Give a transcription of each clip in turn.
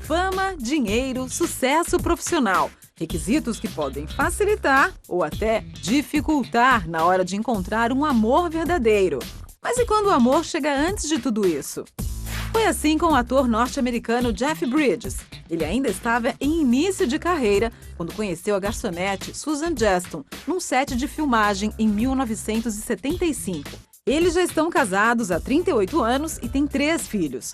Fama, dinheiro, sucesso profissional. Requisitos que podem facilitar ou até dificultar na hora de encontrar um amor verdadeiro. Mas e quando o amor chega antes de tudo isso? Foi assim com o ator norte-americano Jeff Bridges. Ele ainda estava em início de carreira quando conheceu a garçonete Susan Juston num set de filmagem em 1975. Eles já estão casados há 38 anos e têm 3 filhos.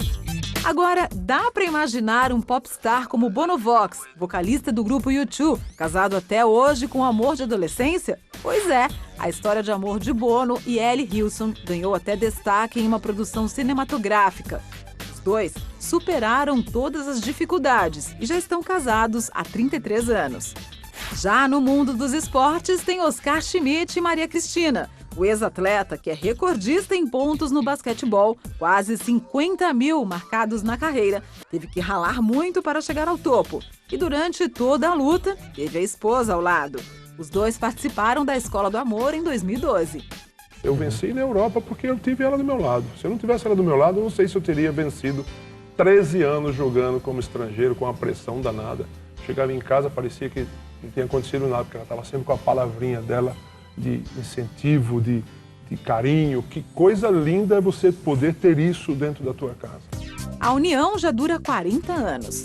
Agora, dá para imaginar um popstar como Bono Vox, vocalista do grupo U2, casado até hoje com um amor de adolescência? Pois é, a história de amor de Bono e Ellie Hilson ganhou até destaque em uma produção cinematográfica. Os dois superaram todas as dificuldades e já estão casados há 33 anos. Já no mundo dos esportes, tem Oscar Schmidt e Maria Cristina. O ex-atleta, que é recordista em pontos no basquetebol, quase 50 mil marcados na carreira, teve que ralar muito para chegar ao topo. E durante toda a luta, teve a esposa ao lado. Os dois participaram da Escola do Amor em 2012. Eu venci na Europa porque eu tive ela do meu lado. Se eu não tivesse ela do meu lado, eu não sei se eu teria vencido 13 anos jogando como estrangeiro, com a pressão danada. Chegava em casa, parecia que não tinha acontecido nada, porque ela estava sempre com a palavrinha dela de incentivo, de carinho. Que coisa linda é você poder ter isso dentro da tua casa. A união já dura 40 anos.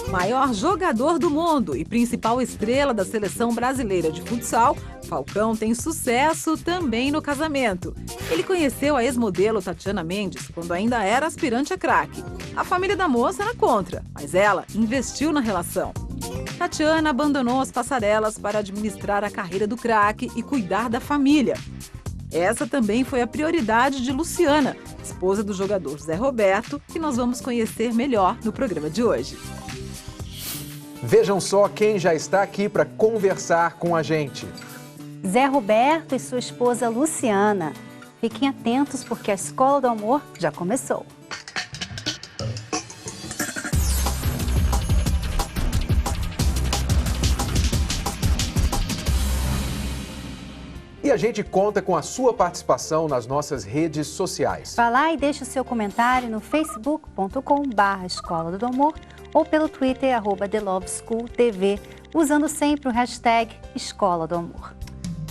Maior jogador do mundo e principal estrela da seleção brasileira de futsal, Falcão tem sucesso também no casamento. Ele conheceu a ex-modelo Tatiana Mendes quando ainda era aspirante a craque. A família da moça era contra, mas ela investiu na relação. Tatiana abandonou as passarelas para administrar a carreira do craque e cuidar da família. Essa também foi a prioridade de Luciana, esposa do jogador Zé Roberto, que nós vamos conhecer melhor no programa de hoje. Vejam só quem já está aqui para conversar com a gente. Zé Roberto e sua esposa Luciana. Fiquem atentos porque a Escola do Amor já começou. E a gente conta com a sua participação nas nossas redes sociais. Vá lá e deixe o seu comentário no facebook.com/Escola do Amor ou pelo Twitter, @TheLoveSchoolTV, usando sempre o hashtag Escola do Amor.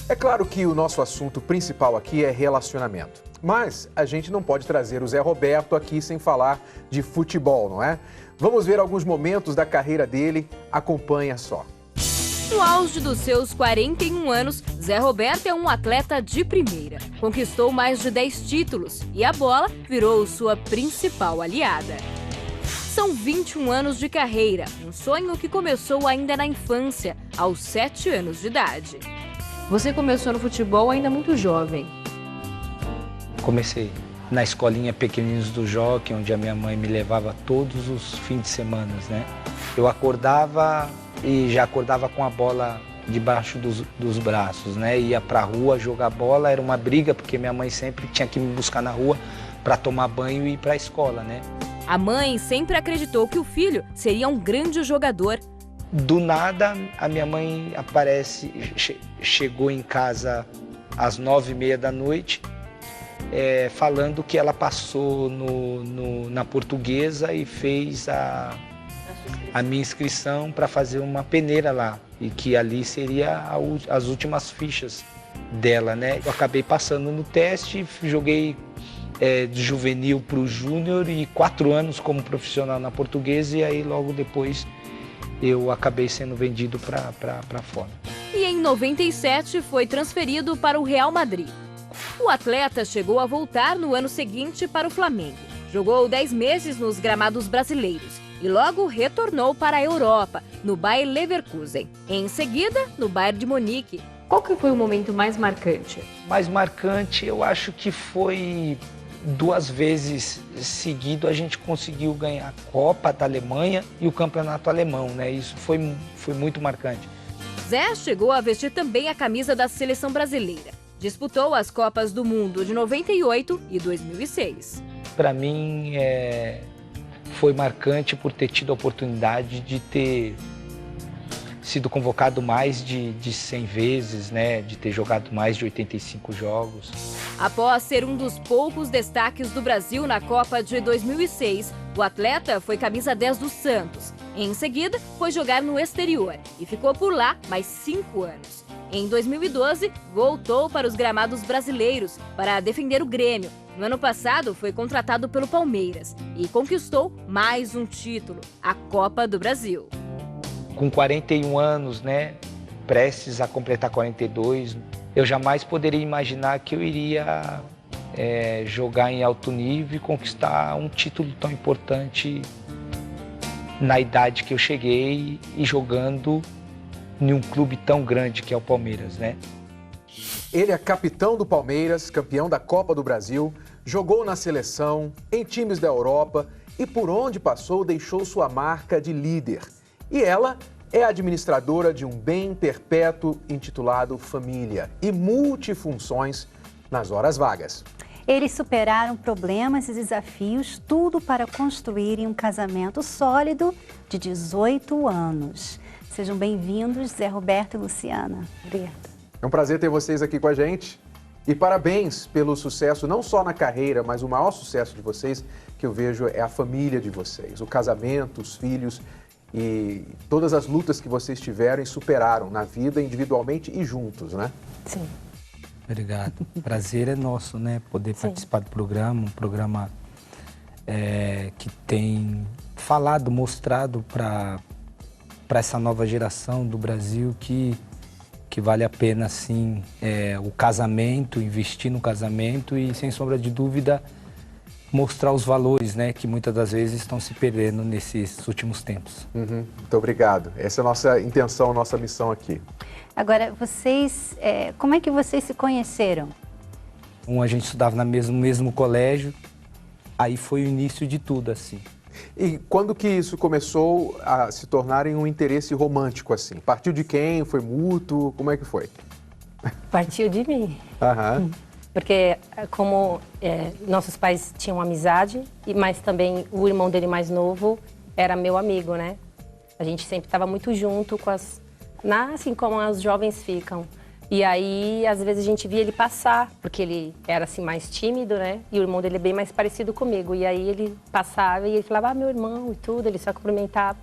É claro que o nosso assunto principal aqui é relacionamento. Mas a gente não pode trazer o Zé Roberto aqui sem falar de futebol, não é? Vamos ver alguns momentos da carreira dele. Acompanha só. No auge dos seus 41 anos, Zé Roberto é um atleta de primeira. Conquistou mais de 10 títulos e a bola virou sua principal aliada. São 21 anos de carreira, um sonho que começou ainda na infância, aos 7 anos de idade. Você começou no futebol ainda muito jovem. Comecei na escolinha Pequeninos do Jockey, onde a minha mãe me levava todos os fins de semana, né? Eu acordava e já acordava com a bola debaixo dos braços, né? Ia pra rua jogar bola, era uma briga, porque minha mãe sempre tinha que me buscar na rua para tomar banho e ir pra escola, né? A mãe sempre acreditou que o filho seria um grande jogador. Do nada, a minha mãe aparece, chegou em casa às 9h30 da noite, falando que ela passou na Portuguesa e fez a minha inscrição para fazer uma peneira lá, e que ali seria as últimas fichas dela, né? Eu acabei passando no teste, joguei de juvenil para o júnior e 4 anos como profissional na Portuguesa, e aí logo depois eu acabei sendo vendido para fora. E em 97 foi transferido para o Real Madrid. O atleta chegou a voltar no ano seguinte para o Flamengo. Jogou 10 meses nos gramados brasileiros e logo retornou para a Europa, no Bayer Leverkusen. Em seguida, no Bayern de Munique. Qual que foi o momento mais marcante? Mais marcante, eu acho que foi 2 vezes seguido a gente conseguiu ganhar a Copa da Alemanha e o Campeonato Alemão, né? Isso foi muito marcante. Zé chegou a vestir também a camisa da seleção brasileira. Disputou as Copas do Mundo de 98 e 2006. Para mim, foi marcante por ter tido a oportunidade de ter sido convocado mais de 100 vezes, né? De ter jogado mais de 85 jogos. Após ser um dos poucos destaques do Brasil na Copa de 2006, o atleta foi camisa 10 do Santos. Em seguida, foi jogar no exterior e ficou por lá mais 5 anos. Em 2012, voltou para os gramados brasileiros para defender o Grêmio. No ano passado, foi contratado pelo Palmeiras e conquistou mais um título, a Copa do Brasil. Com 41 anos, né, prestes a completar 42, eu jamais poderia imaginar que eu iria jogar em alto nível e conquistar um título tão importante na idade que eu cheguei e jogando em um clube tão grande que é o Palmeiras, né? Ele é capitão do Palmeiras, campeão da Copa do Brasil, jogou na seleção, em times da Europa e por onde passou deixou sua marca de líder. E ela é administradora de um bem perpétuo intitulado Família e multifunções nas horas vagas. Eles superaram problemas e desafios, tudo para construírem um casamento sólido de 18 anos. Sejam bem-vindos, Zé Roberto e Luciana. Obrigada. É um prazer ter vocês aqui com a gente. E parabéns pelo sucesso, não só na carreira, mas o maior sucesso de vocês que eu vejo é a família de vocês. O casamento, os filhos e todas as lutas que vocês tiveram e superaram na vida, individualmente e juntos, né? Sim. Obrigado. Prazer é nosso, né? Poder participar do programa, um programa que tem falado, mostrado para essa nova geração do Brasil que vale a pena, sim, o casamento, investir no casamento e, sem sombra de dúvida, mostrar os valores, né, que muitas das vezes estão se perdendo nesses últimos tempos. Muito obrigado. Essa é a nossa intenção, a nossa missão aqui. Agora, vocês, como é que vocês se conheceram? A gente estudava no mesmo colégio, aí foi o início de tudo, assim. E quando que isso começou a se tornar um interesse romântico, assim? Partiu de quem? Foi mútuo? Como é que foi? Partiu de mim. Aham. Porque como nossos pais tinham amizade, mas também o irmão dele mais novo era meu amigo, né? A gente sempre estava muito junto com assim como os jovens ficam. E aí, às vezes, a gente via ele passar, porque ele era, assim, mais tímido, né? E o irmão dele é bem mais parecido comigo. E aí, ele passava e ele falava, meu irmão e tudo, ele só cumprimentava.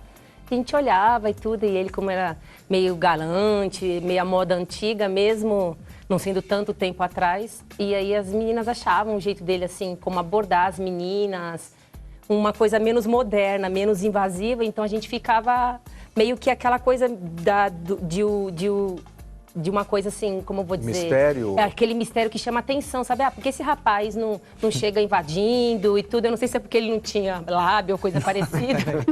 E a gente olhava e tudo, e ele, como era meio galante, meio a moda antiga, mesmo não sendo tanto tempo atrás. E aí, as meninas achavam o jeito dele, assim, como abordar as meninas, uma coisa menos moderna, menos invasiva. Então, a gente ficava meio que aquela coisa de uma coisa assim, como eu vou dizer... Mistério? Aquele mistério que chama atenção, sabe? Porque esse rapaz não chega invadindo e tudo. Eu não sei se é porque ele não tinha lábio ou coisa parecida.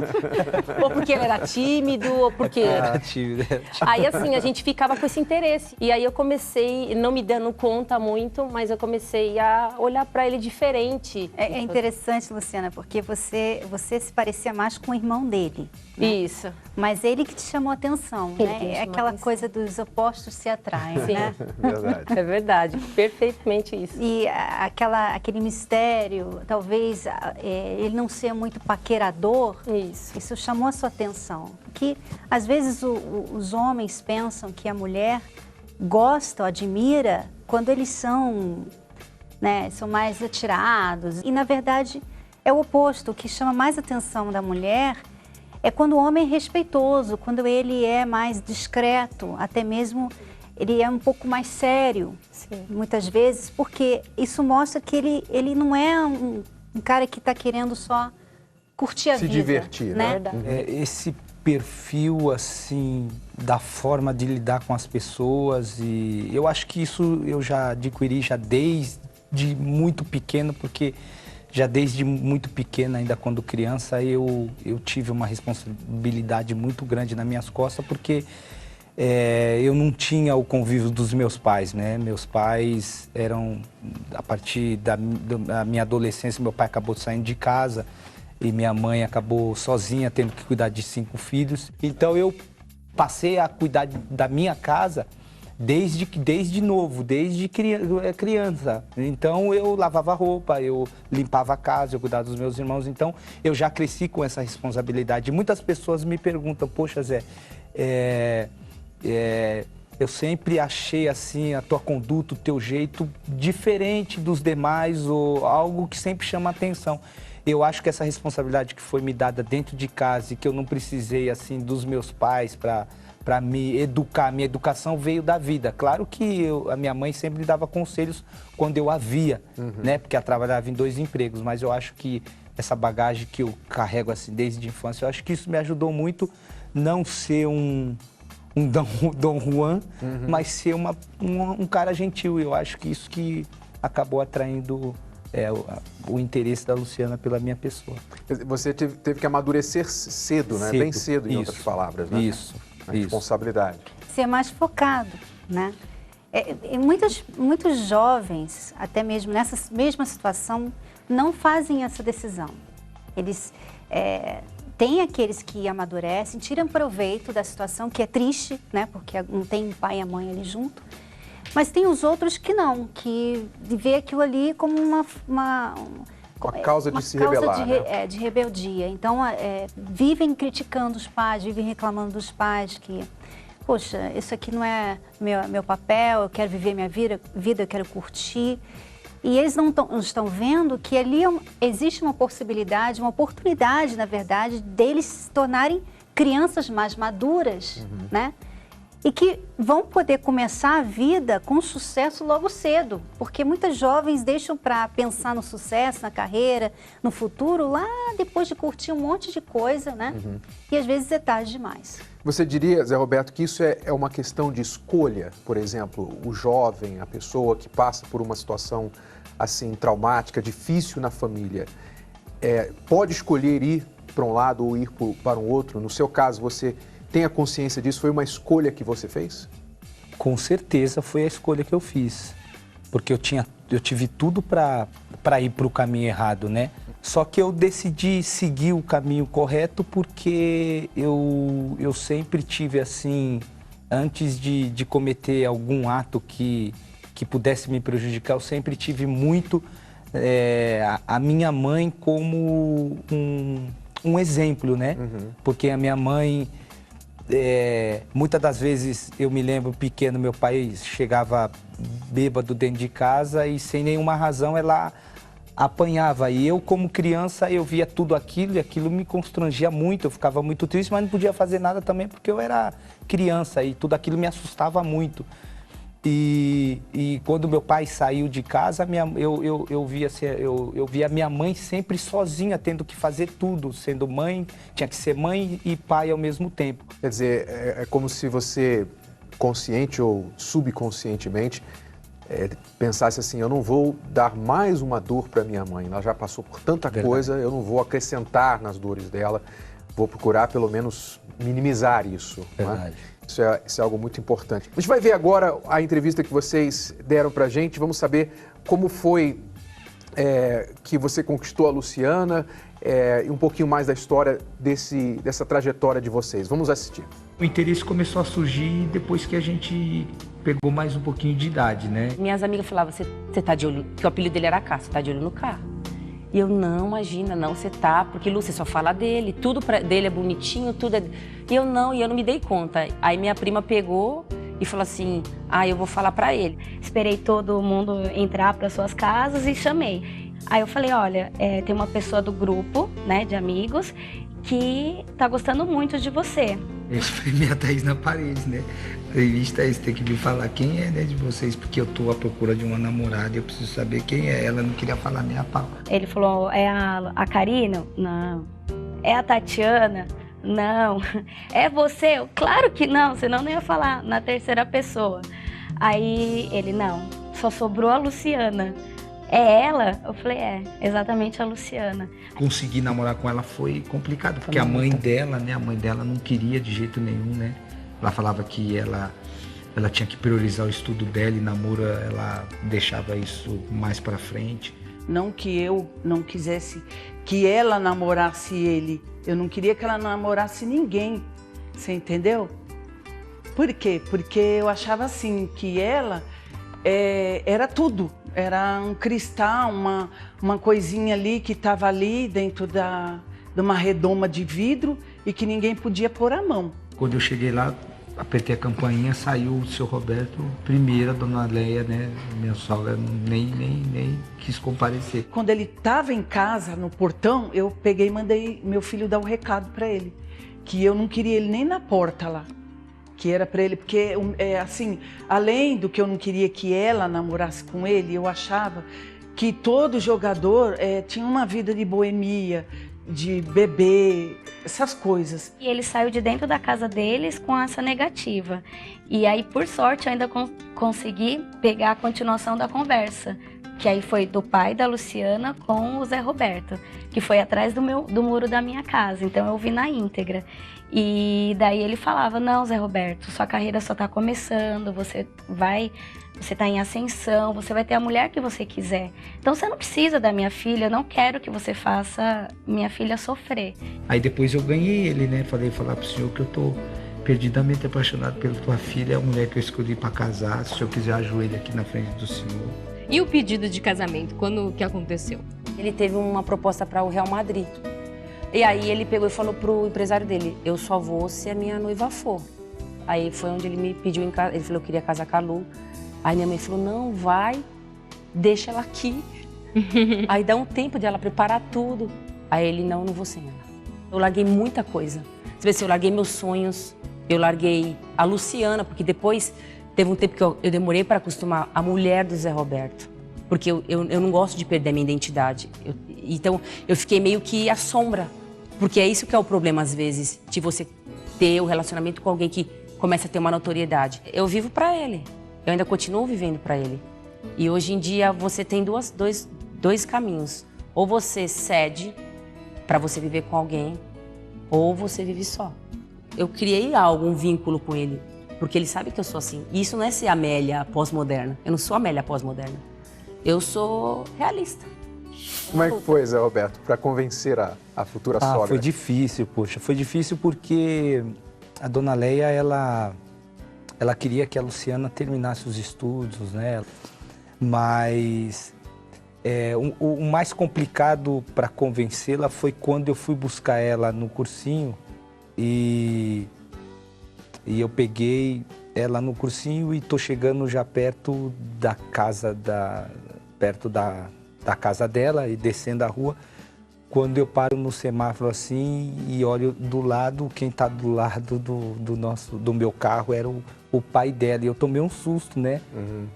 Ou porque ele era tímido, ou porque... Era tímido. Aí, assim, a gente ficava com esse interesse. E aí eu comecei, não me dando conta muito, mas eu comecei a olhar pra ele diferente. É interessante, Luciana, porque você se parecia mais com o irmão dele. Né? Isso. Mas ele que te chamou a atenção, Ele né? que me É chamou aquela a atenção. coisa dos opostos se atraem, Sim. né? Verdade. É verdade, perfeitamente isso. E aquele mistério, talvez ele não ser muito paquerador, isso chamou a sua atenção. Que às vezes os homens pensam que a mulher gosta ou admira quando eles são mais atirados. E na verdade é o oposto. O que chama mais atenção da mulher é quando o homem é respeitoso, quando ele é mais discreto, até mesmo ele é um pouco mais sério, muitas vezes, porque isso mostra que ele não é um cara que está querendo só curtir a vida. Se divertir, né? Esse perfil, assim, da forma de lidar com as pessoas, e eu acho que isso eu já adquiri já desde muito pequeno, porque já desde muito pequena, ainda quando criança, eu tive uma responsabilidade muito grande nas minhas costas, porque eu não tinha o convívio dos meus pais, né? Meus pais eram, a partir da minha adolescência, meu pai acabou saindo de casa e minha mãe acabou sozinha, tendo que cuidar de 5 filhos. Então eu passei a cuidar da minha casa desde novo, desde criança. Então eu lavava roupa, eu limpava a casa, eu cuidava dos meus irmãos. Então eu já cresci com essa responsabilidade. Muitas pessoas me perguntam, poxa Zé, Eu sempre achei assim a tua conduta, o teu jeito diferente dos demais ou algo que sempre chama atenção. Eu acho que essa responsabilidade que foi me dada dentro de casa e que eu não precisei assim dos meus pais para me educar, minha educação veio da vida. Claro que a minha mãe sempre dava conselhos quando eu a via, né? Porque ela trabalhava em 2 empregos, mas eu acho que essa bagagem que eu carrego assim desde a infância, eu acho que isso me ajudou muito não ser um Dom Juan, mas ser um cara gentil. Eu acho que isso que acabou atraindo o interesse da Luciana pela minha pessoa. Você teve que amadurecer cedo, né? Bem cedo, em outras palavras, né? Isso. A responsabilidade. Ser mais focado, né? E muitos jovens, até mesmo nessa mesma situação, não fazem essa decisão. Eles tem aqueles que amadurecem, tiram proveito da situação, que é triste, né? Porque não tem o pai e a mãe ali junto. Mas tem os outros que não, que vê aquilo ali como uma causa de se rebelar, né? De rebeldia. Então, vivem criticando os pais, vivem reclamando dos pais que, poxa, isso aqui não é meu papel, eu quero viver minha vida, eu quero curtir. E eles não estão vendo que ali existe uma possibilidade, uma oportunidade, na verdade, deles se tornarem crianças mais maduras, né? E que vão poder começar a vida com sucesso logo cedo. Porque muitas jovens deixam para pensar no sucesso, na carreira, no futuro, lá depois de curtir um monte de coisa, né? E às vezes é tarde demais. Você diria, Zé Roberto, que isso é uma questão de escolha? Por exemplo, o jovem, a pessoa que passa por uma situação assim traumática, difícil na família, pode escolher ir para um lado ou ir para um outro? No seu caso, você tem a consciência disso? Foi uma escolha que você fez? Com certeza foi a escolha que eu fiz. Porque eu tive tudo para ir para o caminho errado, né? Só que eu decidi seguir o caminho correto porque eu sempre tive assim, antes de cometer algum ato que pudesse me prejudicar, eu sempre tive muito a minha mãe como um exemplo, né? Porque a minha mãe, muitas das vezes, eu me lembro pequeno, meu pai chegava bêbado dentro de casa e sem nenhuma razão ela apanhava. E eu, como criança, eu via tudo aquilo e aquilo me constrangia muito, eu ficava muito triste, mas não podia fazer nada também porque eu era criança e tudo aquilo me assustava muito. E quando meu pai saiu de casa, eu via minha mãe sempre sozinha, tendo que fazer tudo. Sendo mãe, tinha que ser mãe e pai ao mesmo tempo. Quer dizer, é como se você, consciente ou subconscientemente, pensasse assim, eu não vou dar mais uma dor para minha mãe. Ela já passou por tanta coisa, eu não vou acrescentar nas dores dela. Vou procurar, pelo menos, minimizar isso. Verdade. Né? Isso é algo muito importante. A gente vai ver agora a entrevista que vocês deram pra gente. Vamos saber como foi que você conquistou a Luciana e um pouquinho mais da história dessa trajetória de vocês. Vamos assistir. O interesse começou a surgir depois que a gente pegou mais um pouquinho de idade, né? Minhas amigas falavam, você tá de olho, porque o apelido dele era Cá, você tá de olho no Cá. E eu, não, imagina, não, você tá, porque Lu, você só fala dele, tudo dele é bonitinho, tudo é... E eu não me dei conta. Aí minha prima pegou e falou assim, eu vou falar pra ele. Esperei todo mundo entrar para suas casas e chamei. Aí eu falei, olha, tem uma pessoa do grupo, né, de amigos, que tá gostando muito de você. Eu espremi a Thaís na parede, né? Falei, Thaís, tem que me falar quem é, né, de vocês, porque eu tô à procura de uma namorada e eu preciso saber quem é. Ela não queria falar nem a pau. Ele falou, é a Karina? Não. É a Tatiana? Não. É você? Eu, claro que não, senão não ia falar na terceira pessoa. Aí ele, não, só sobrou a Luciana. É ela? Eu falei, exatamente a Luciana. Conseguir namorar com ela foi complicado, porque a mãe dela, né, não queria de jeito nenhum, né? Ela falava que ela tinha que priorizar o estudo dela e namoro, ela deixava isso mais pra frente. Não que eu não quisesse que ela namorasse ele, eu não queria que ela namorasse ninguém, você entendeu? Por quê? Porque eu achava assim, que ela era tudo. Era um cristal, uma coisinha ali que estava ali dentro de uma redoma de vidro e que ninguém podia pôr a mão. Quando eu cheguei lá, apertei a campainha, saiu o seu Roberto, primeiro a dona Leia, né? Minha sogra nem quis comparecer. Quando ele estava em casa, no portão, eu peguei e mandei meu filho dar o recado para ele. Que eu não queria ele nem na porta lá. Que era para ele, porque assim, além do que eu não queria que ela namorasse com ele, eu achava que todo jogador tinha uma vida de boemia, de beber, essas coisas. E ele saiu de dentro da casa deles com essa negativa. E aí, por sorte, eu ainda consegui pegar a continuação da conversa, que aí foi do pai da Luciana com o Zé Roberto, que foi atrás do muro da minha casa. Então eu vi na íntegra. E daí ele falava: não, Zé Roberto, sua carreira só está começando, você está em ascensão, você vai ter a mulher que você quiser. Então você não precisa da minha filha, eu não quero que você faça minha filha sofrer. Aí depois eu ganhei ele, né? Falar pro senhor que eu tô perdidamente apaixonado pela tua filha, é a mulher que eu escolhi para casar. Se o senhor quiser, ajoelhe aqui na frente do senhor. E o pedido de casamento, quando que aconteceu? Ele teve uma proposta para o Real Madrid. E aí ele pegou e falou pro empresário dele: eu só vou se a minha noiva for. Aí foi onde ele me pediu em casa, ele falou que queria casar com a Lu. Aí minha mãe falou: não, vai, deixa ela aqui. Aí dá um tempo de ela preparar tudo. Aí ele: não vou sem ela. Eu larguei muita coisa. Você vê, se eu larguei meus sonhos, eu larguei a Luciana, porque depois teve um tempo que eu demorei para acostumar a mulher do Zé Roberto. Porque eu não gosto de perder a minha identidade. Então eu fiquei meio que à sombra. Porque é isso que é o problema, às vezes, de você ter o relacionamento com alguém que começa a ter uma notoriedade. Eu vivo para ele. Eu ainda continuo vivendo para ele. E hoje em dia você tem dois caminhos. Ou você cede para você viver com alguém, ou você vive só. Eu criei um vínculo com ele, porque ele sabe que eu sou assim. E isso não é ser Amélia pós-moderna. Eu não sou Amélia pós-moderna. Eu sou realista. Como é que foi, Zé Roberto, para convencer a futura sogra? Foi difícil, poxa. Foi difícil porque a dona Leia, ela queria que a Luciana terminasse os estudos, né? Mas o mais complicado para convencê-la foi quando eu fui buscar ela no cursinho e eu peguei ela no cursinho e tô chegando já perto da casa da casa dela e descendo a rua, quando eu paro no semáforo assim e olho do lado, quem tá do lado do meu carro era o pai dela, e eu tomei um susto, né? Uhum.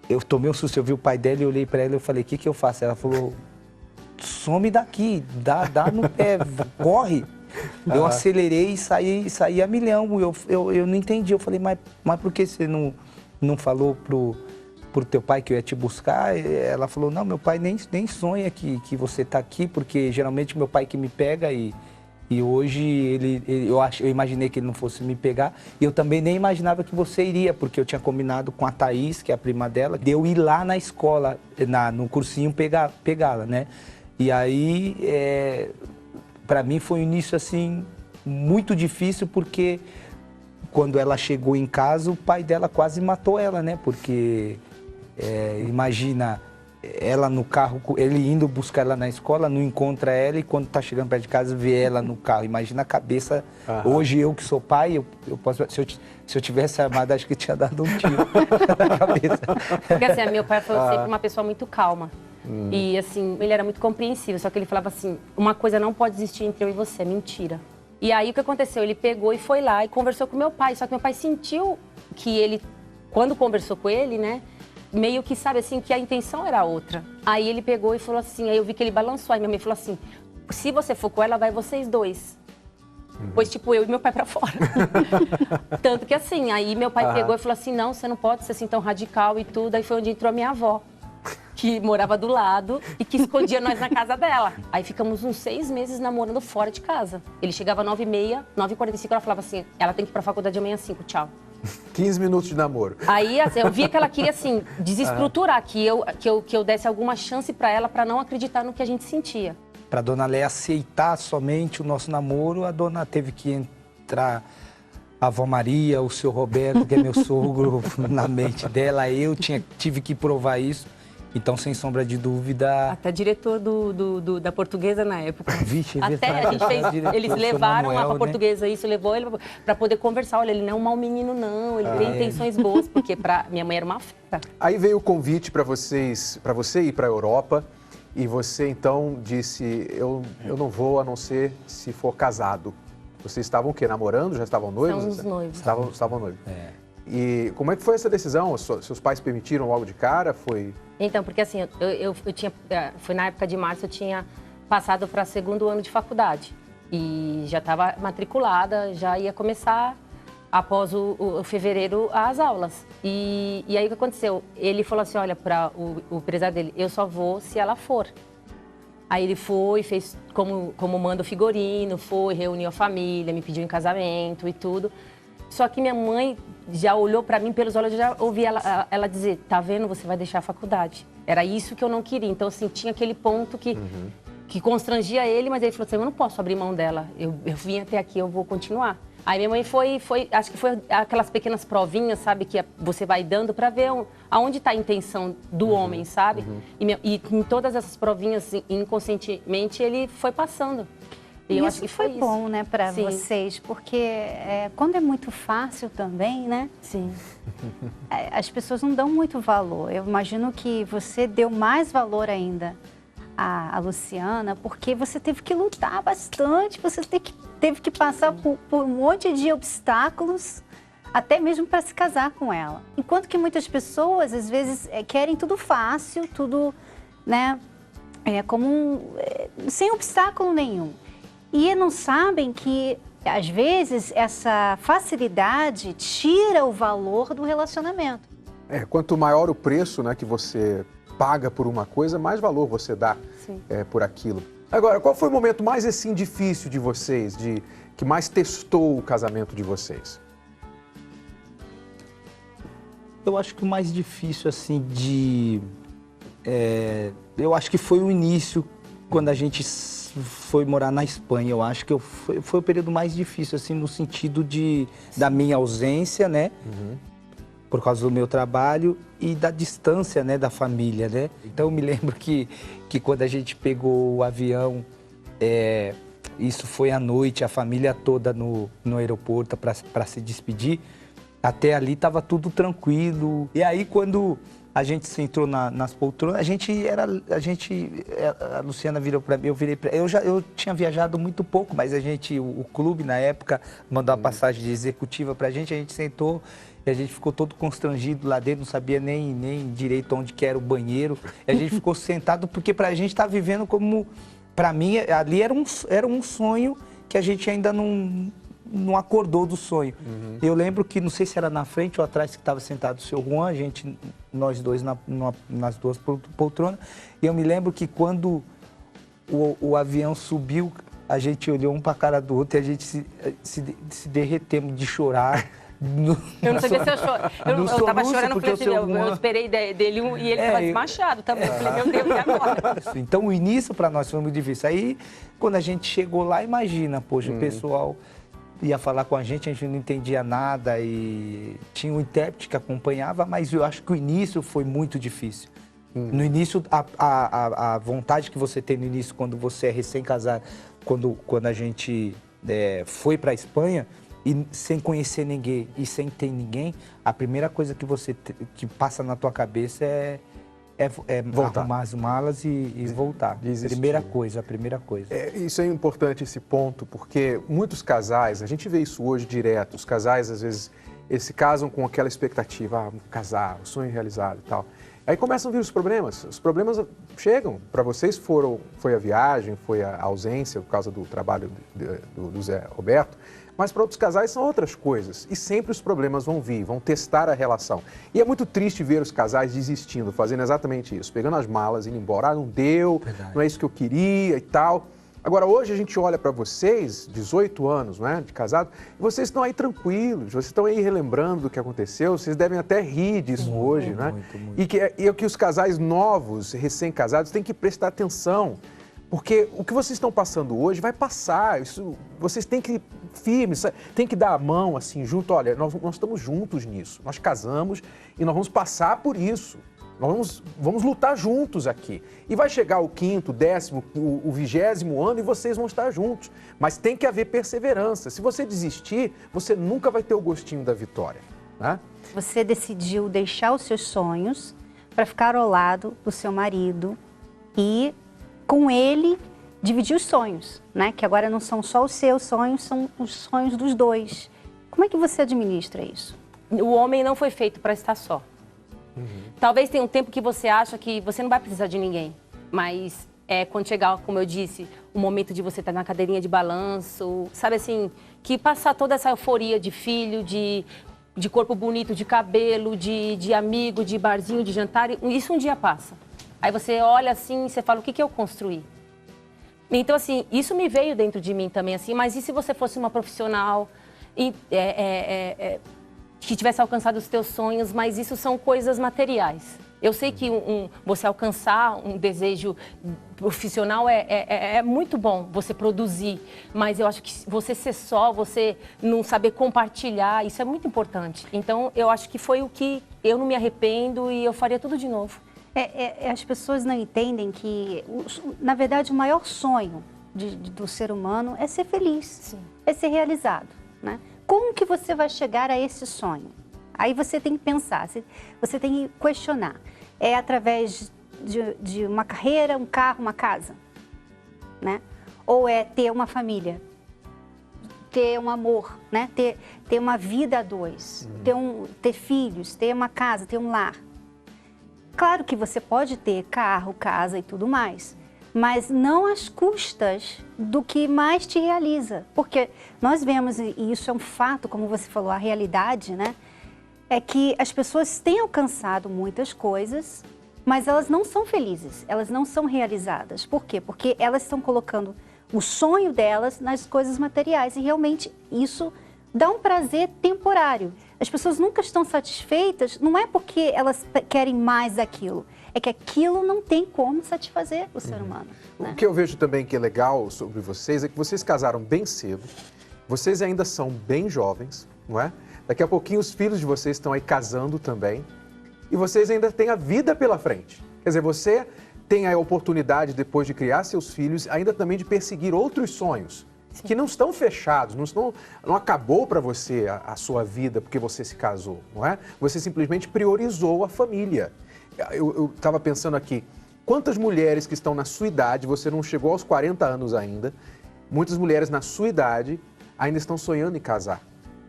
Eu tomei um susto, eu vi o pai dela e olhei para ela e eu falei: o que eu faço? Ela falou: some daqui, dá no pé, corre. Eu acelerei e saí a milhão, eu não entendi, eu falei: mas por que você não falou pro teu pai que eu ia te buscar? Ela falou: não, meu pai nem sonha que você tá aqui, porque geralmente meu pai que me pega e hoje eu imaginei que ele não fosse me pegar, e eu também nem imaginava que você iria, porque eu tinha combinado com a Thaís, que é a prima dela, de eu ir lá na escola, no cursinho pegá-la, né? E aí, para mim foi um início assim muito difícil, porque quando ela chegou em casa, o pai dela quase matou ela, né? Porque imagina ela no carro, ele indo buscar ela na escola, não encontra ela, e quando tá chegando perto de casa vê ela no carro. Imagina a cabeça. Hoje eu que sou pai, eu posso, se eu tivesse armado, acho que tinha dado um tiro na cabeça. Porque assim, meu pai foi sempre uma pessoa muito calma. E assim, ele era muito compreensível, só que ele falava assim: uma coisa não pode existir entre eu e você, é mentira. E aí o que aconteceu? Ele pegou e foi lá e conversou com meu pai, só que meu pai sentiu que ele, quando conversou com ele, né, meio que, sabe assim, que a intenção era outra. Aí ele pegou e falou assim, aí eu vi que ele balançou, aí minha mãe falou assim: se você for com ela, vai vocês dois. Pois tipo, eu e meu pai pra fora. Tanto que assim, aí meu pai pegou e falou assim: não, você não pode ser assim tão radical e tudo. Aí foi onde entrou a minha avó, que morava do lado e que escondia nós na casa dela. Aí ficamos uns 6 meses namorando fora de casa. Ele chegava às 9h30, 9h45, ela falava assim: ela tem que ir pra faculdade amanhã às 5, tchau. 15 minutos de namoro. Aí assim, eu via que ela queria assim desestruturar, que eu desse alguma chance pra ela, pra não acreditar no que a gente sentia. Pra dona Leia aceitar somente o nosso namoro, a dona teve que entrar a avó Maria, o seu Roberto, que é meu sogro, na mente dela. Eu tive que provar isso. Então, sem sombra de dúvida... Até diretor da Portuguesa na época. Vixe, até a gente fez, eles levaram lá para a Portuguesa, isso levou ele para poder conversar. Olha, ele não é um mau menino, não, ele tem intenções boas, porque minha mãe era uma fera. Aí veio o convite para você ir para a Europa, e você então disse, eu não vou a não ser se for casado. Vocês estavam o quê? Namorando? Já estavam noivos? Estamos noivos. Estavam noivos. E como é que foi essa decisão? Seus pais permitiram logo de cara? Foi... Então, porque assim, eu tinha, foi na época de março, eu tinha passado para 2º ano de faculdade. E já estava matriculada, já ia começar, após o fevereiro, as aulas. E aí o que aconteceu? Ele falou assim, olha, para o empresário dele, eu só vou se ela for. Aí ele foi, fez como manda o figurino, reuniu a família, me pediu em casamento e tudo. Só que minha mãe já olhou para mim pelos olhos, eu já ouvi ela dizer, tá vendo, você vai deixar a faculdade. Era isso que eu não queria. Então, assim, tinha aquele ponto que constrangia ele, mas ele falou assim, eu não posso abrir mão dela. Eu vim até aqui, eu vou continuar. Aí minha mãe acho que foi aquelas pequenas provinhas, sabe, que você vai dando para ver aonde está a intenção do homem, sabe? E em todas essas provinhas, inconscientemente, ele foi passando. E eu acho que foi bom, né, para vocês, porque quando é muito fácil também, né? Sim. As pessoas não dão muito valor. Eu imagino que você deu mais valor ainda à Luciana, porque você teve que lutar bastante, você teve que passar por um monte de obstáculos, até mesmo para se casar com ela. Enquanto que muitas pessoas, às vezes, querem tudo fácil, tudo, né, sem obstáculo nenhum. E não sabem que, às vezes, essa facilidade tira o valor do relacionamento. Quanto maior o preço, né, que você paga por uma coisa, mais valor você dá por aquilo. Agora, qual foi o momento mais assim difícil de vocês, que mais testou o casamento de vocês? Eu acho que o mais difícil, assim, eu acho que foi o início, quando a gente foi morar na Espanha. Eu acho que foi o período mais difícil, assim, no sentido da minha ausência, né? Por causa do meu trabalho e da distância, né, da família, né? Então, eu me lembro que quando a gente pegou o avião, isso foi à noite, a família toda no aeroporto para se despedir. Até ali estava tudo tranquilo. E aí, quando a gente se entrou nas poltronas, a Luciana virou para mim, eu virei para eu tinha viajado muito pouco, mas o clube na época mandou a passagem de executiva para a gente sentou e a gente ficou todo constrangido lá dentro, não sabia nem direito onde que era o banheiro. E a gente ficou sentado porque para a gente estar vivendo como, para mim, ali era um sonho que a gente ainda não acordou do sonho. Eu lembro que, não sei se era na frente ou atrás que estava sentado o seu Juan, nós dois nas duas poltronas, e eu me lembro que quando o avião subiu, a gente olhou um para a cara do outro e a gente se derretemos de chorar. Eu não sabia se eu chorava. Eu estava chorando porque eu esperei dele e ele estava desmachado também. Eu falei, meu Deus, e agora? Então, o início para nós foi muito difícil. Aí, quando a gente chegou lá, imagina, poxa, o pessoal ia falar com a gente não entendia nada e tinha um intérprete que acompanhava, mas eu acho que o início foi muito difícil. No início, a vontade que você tem no início, quando você é recém-casado, quando a gente foi para a Espanha, e sem conhecer ninguém e sem ter ninguém, a primeira coisa que passa na tua cabeça é arrumar as malas e voltar. A primeira coisa. Isso é importante, esse ponto, porque muitos casais, a gente vê isso hoje direto, os casais às vezes eles se casam com aquela expectativa, casar, o sonho realizado e tal. Aí começam a vir os problemas chegam, para vocês foi a viagem, foi a ausência por causa do trabalho do Zé Roberto, mas para outros casais são outras coisas. E sempre os problemas vão vir, vão testar a relação. E é muito triste ver os casais desistindo, fazendo exatamente isso. Pegando as malas, indo embora. Não deu, não é isso que eu queria e tal. Agora, hoje a gente olha para vocês, 18 anos, não é, de casado, e vocês estão aí tranquilos, vocês estão aí relembrando do que aconteceu, vocês devem até rir disso hoje, né? Muito. E que os casais novos, recém-casados, têm que prestar atenção. Porque o que vocês estão passando hoje vai passar, vocês têm que ir firmes, têm que dar a mão assim junto, olha, nós estamos juntos nisso, nós casamos e nós vamos passar por isso. Nós vamos lutar juntos aqui. E vai chegar o 5º, 10º, o 20º ano e vocês vão estar juntos. Mas tem que haver perseverança. Se você desistir, você nunca vai ter o gostinho da vitória, né? Você decidiu deixar os seus sonhos para ficar ao lado do seu marido e com ele dividir os sonhos, né? Que agora não são só os seus sonhos, são os sonhos dos dois. Como é que você administra isso? O homem não foi feito para estar só. Talvez tenha um tempo que você acha que você não vai precisar de ninguém, mas quando chegar, como eu disse, o momento de você estar na cadeirinha de balanço, sabe assim, que passar toda essa euforia de filho, de corpo bonito, de cabelo, de amigo, de barzinho, de jantar, isso um dia passa. Aí você olha assim e você fala, o que eu construí? Então, assim, isso me veio dentro de mim também, assim, mas e se você fosse uma profissional que tivesse alcançado os teus sonhos, mas isso são coisas materiais. Eu sei que você alcançar um desejo profissional é muito bom, você produzir, mas eu acho que você ser só, você não saber compartilhar, isso é muito importante. Então, eu acho que foi o que eu não me arrependo e eu faria tudo de novo. As pessoas não entendem que, na verdade, o maior sonho do ser humano é ser feliz, sim, é ser realizado, né? Como que você vai chegar a esse sonho? Aí você tem que pensar, você tem que questionar. É através de uma carreira, um carro, uma casa, né? Ou é ter uma família, ter um amor, né? Ter uma vida a dois, ter filhos, ter uma casa, ter um lar. Claro que você pode ter carro, casa e tudo mais, mas não às custas do que mais te realiza. Porque nós vemos, e isso é um fato, como você falou, a realidade, né? É que as pessoas têm alcançado muitas coisas, mas elas não são felizes, elas não são realizadas. Por quê? Porque elas estão colocando o sonho delas nas coisas materiais e realmente isso dá um prazer temporário. As pessoas nunca estão satisfeitas, não é porque elas querem mais daquilo, é que aquilo não tem como satisfazer o ser humano. Né? O que eu vejo também que é legal sobre vocês é que vocês casaram bem cedo, vocês ainda são bem jovens, não é? Daqui a pouquinho os filhos de vocês estão aí casando também e vocês ainda têm a vida pela frente. Quer dizer, você tem a oportunidade, depois de criar seus filhos, ainda também de perseguir outros sonhos. Sim. Que não estão fechados, não acabou para você a sua vida porque você se casou, não é? Você simplesmente priorizou a família. Eu estava pensando aqui, quantas mulheres que estão na sua idade, você não chegou aos 40 anos ainda, muitas mulheres na sua idade ainda estão sonhando em casar.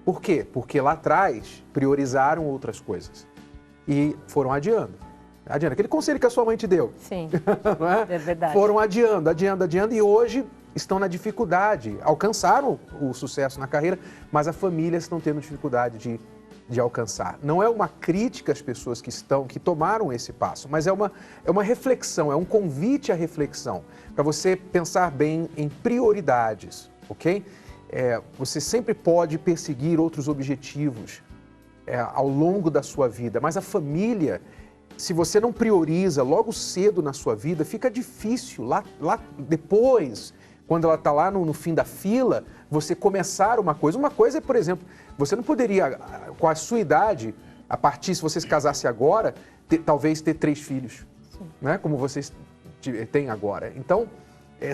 Por quê? Porque lá atrás priorizaram outras coisas e foram adiando. Aquele conselho que a sua mãe te deu. Sim, não é? É verdade. Foram adiando e hoje estão na dificuldade. Alcançaram o sucesso na carreira, mas a família estão tendo dificuldade de alcançar. Não é uma crítica às pessoas que tomaram esse passo, mas é uma reflexão, é um convite à reflexão, para você pensar bem em prioridades, ok? Você sempre pode perseguir outros objetivos ao longo da sua vida, mas a família, se você não prioriza logo cedo na sua vida, fica difícil lá depois, quando ela está lá no fim da fila, você começar uma coisa. Uma coisa é, por exemplo, você não poderia, com a sua idade, a partir, se você se casasse agora, talvez ter 3 filhos, né? Como vocês têm agora. Então,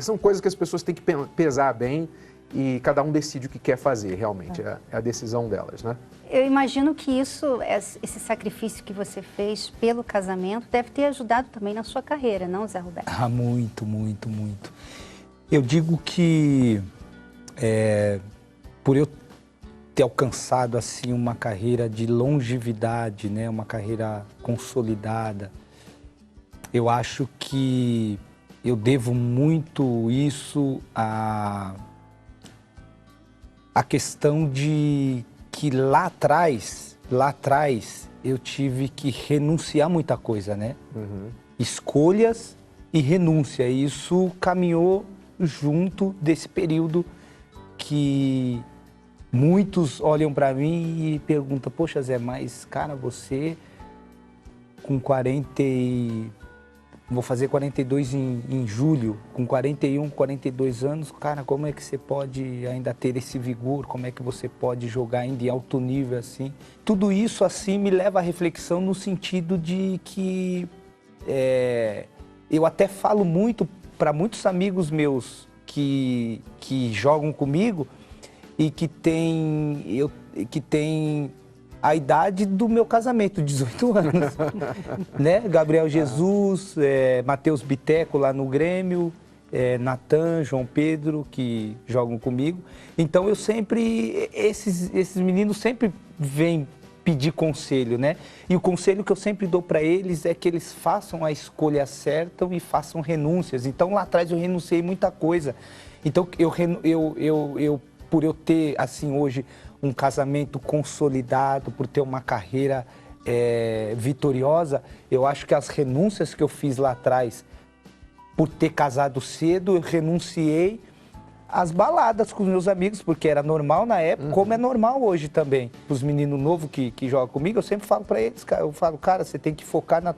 são coisas que as pessoas têm que pesar bem e cada um decide o que quer fazer, realmente. É a decisão delas, né? Eu imagino que esse sacrifício que você fez pelo casamento deve ter ajudado também na sua carreira, não, Zé Roberto? Ah, muito, muito, muito. Eu digo que por eu ter alcançado assim uma carreira de longevidade, né, uma carreira consolidada, eu acho que eu devo muito isso à questão de que lá atrás eu tive que renunciar muita coisa, né? Escolhas e renúncia. E isso caminhou junto desse período que muitos olham para mim e perguntam, poxa Zé, mas cara, você com 40 e Vou fazer 42 em julho, com 41, 42 anos. Cara, como é que você pode ainda ter esse vigor? Como é que você pode jogar ainda em alto nível assim? Tudo isso assim me leva à reflexão no sentido de que eu até falo muito para muitos amigos meus que jogam comigo e que tem a idade do meu casamento, 18 anos, né? Gabriel Jesus, Matheus Biteco lá no Grêmio, Natan, João Pedro, que jogam comigo. Então eu sempre, esses meninos sempre vêm pedir conselho, né? E o conselho que eu sempre dou para eles é que eles façam a escolha certa e façam renúncias. Então lá atrás eu renunciei muita coisa. Então por eu ter assim hoje um casamento consolidado, por ter uma carreira vitoriosa, eu acho que as renúncias que eu fiz lá atrás, por ter casado cedo, eu renunciei às baladas com os meus amigos, porque era normal na época, como é normal hoje também. Os meninos novos que jogam comigo, eu sempre falo para eles, cara, cara, você tem que focar na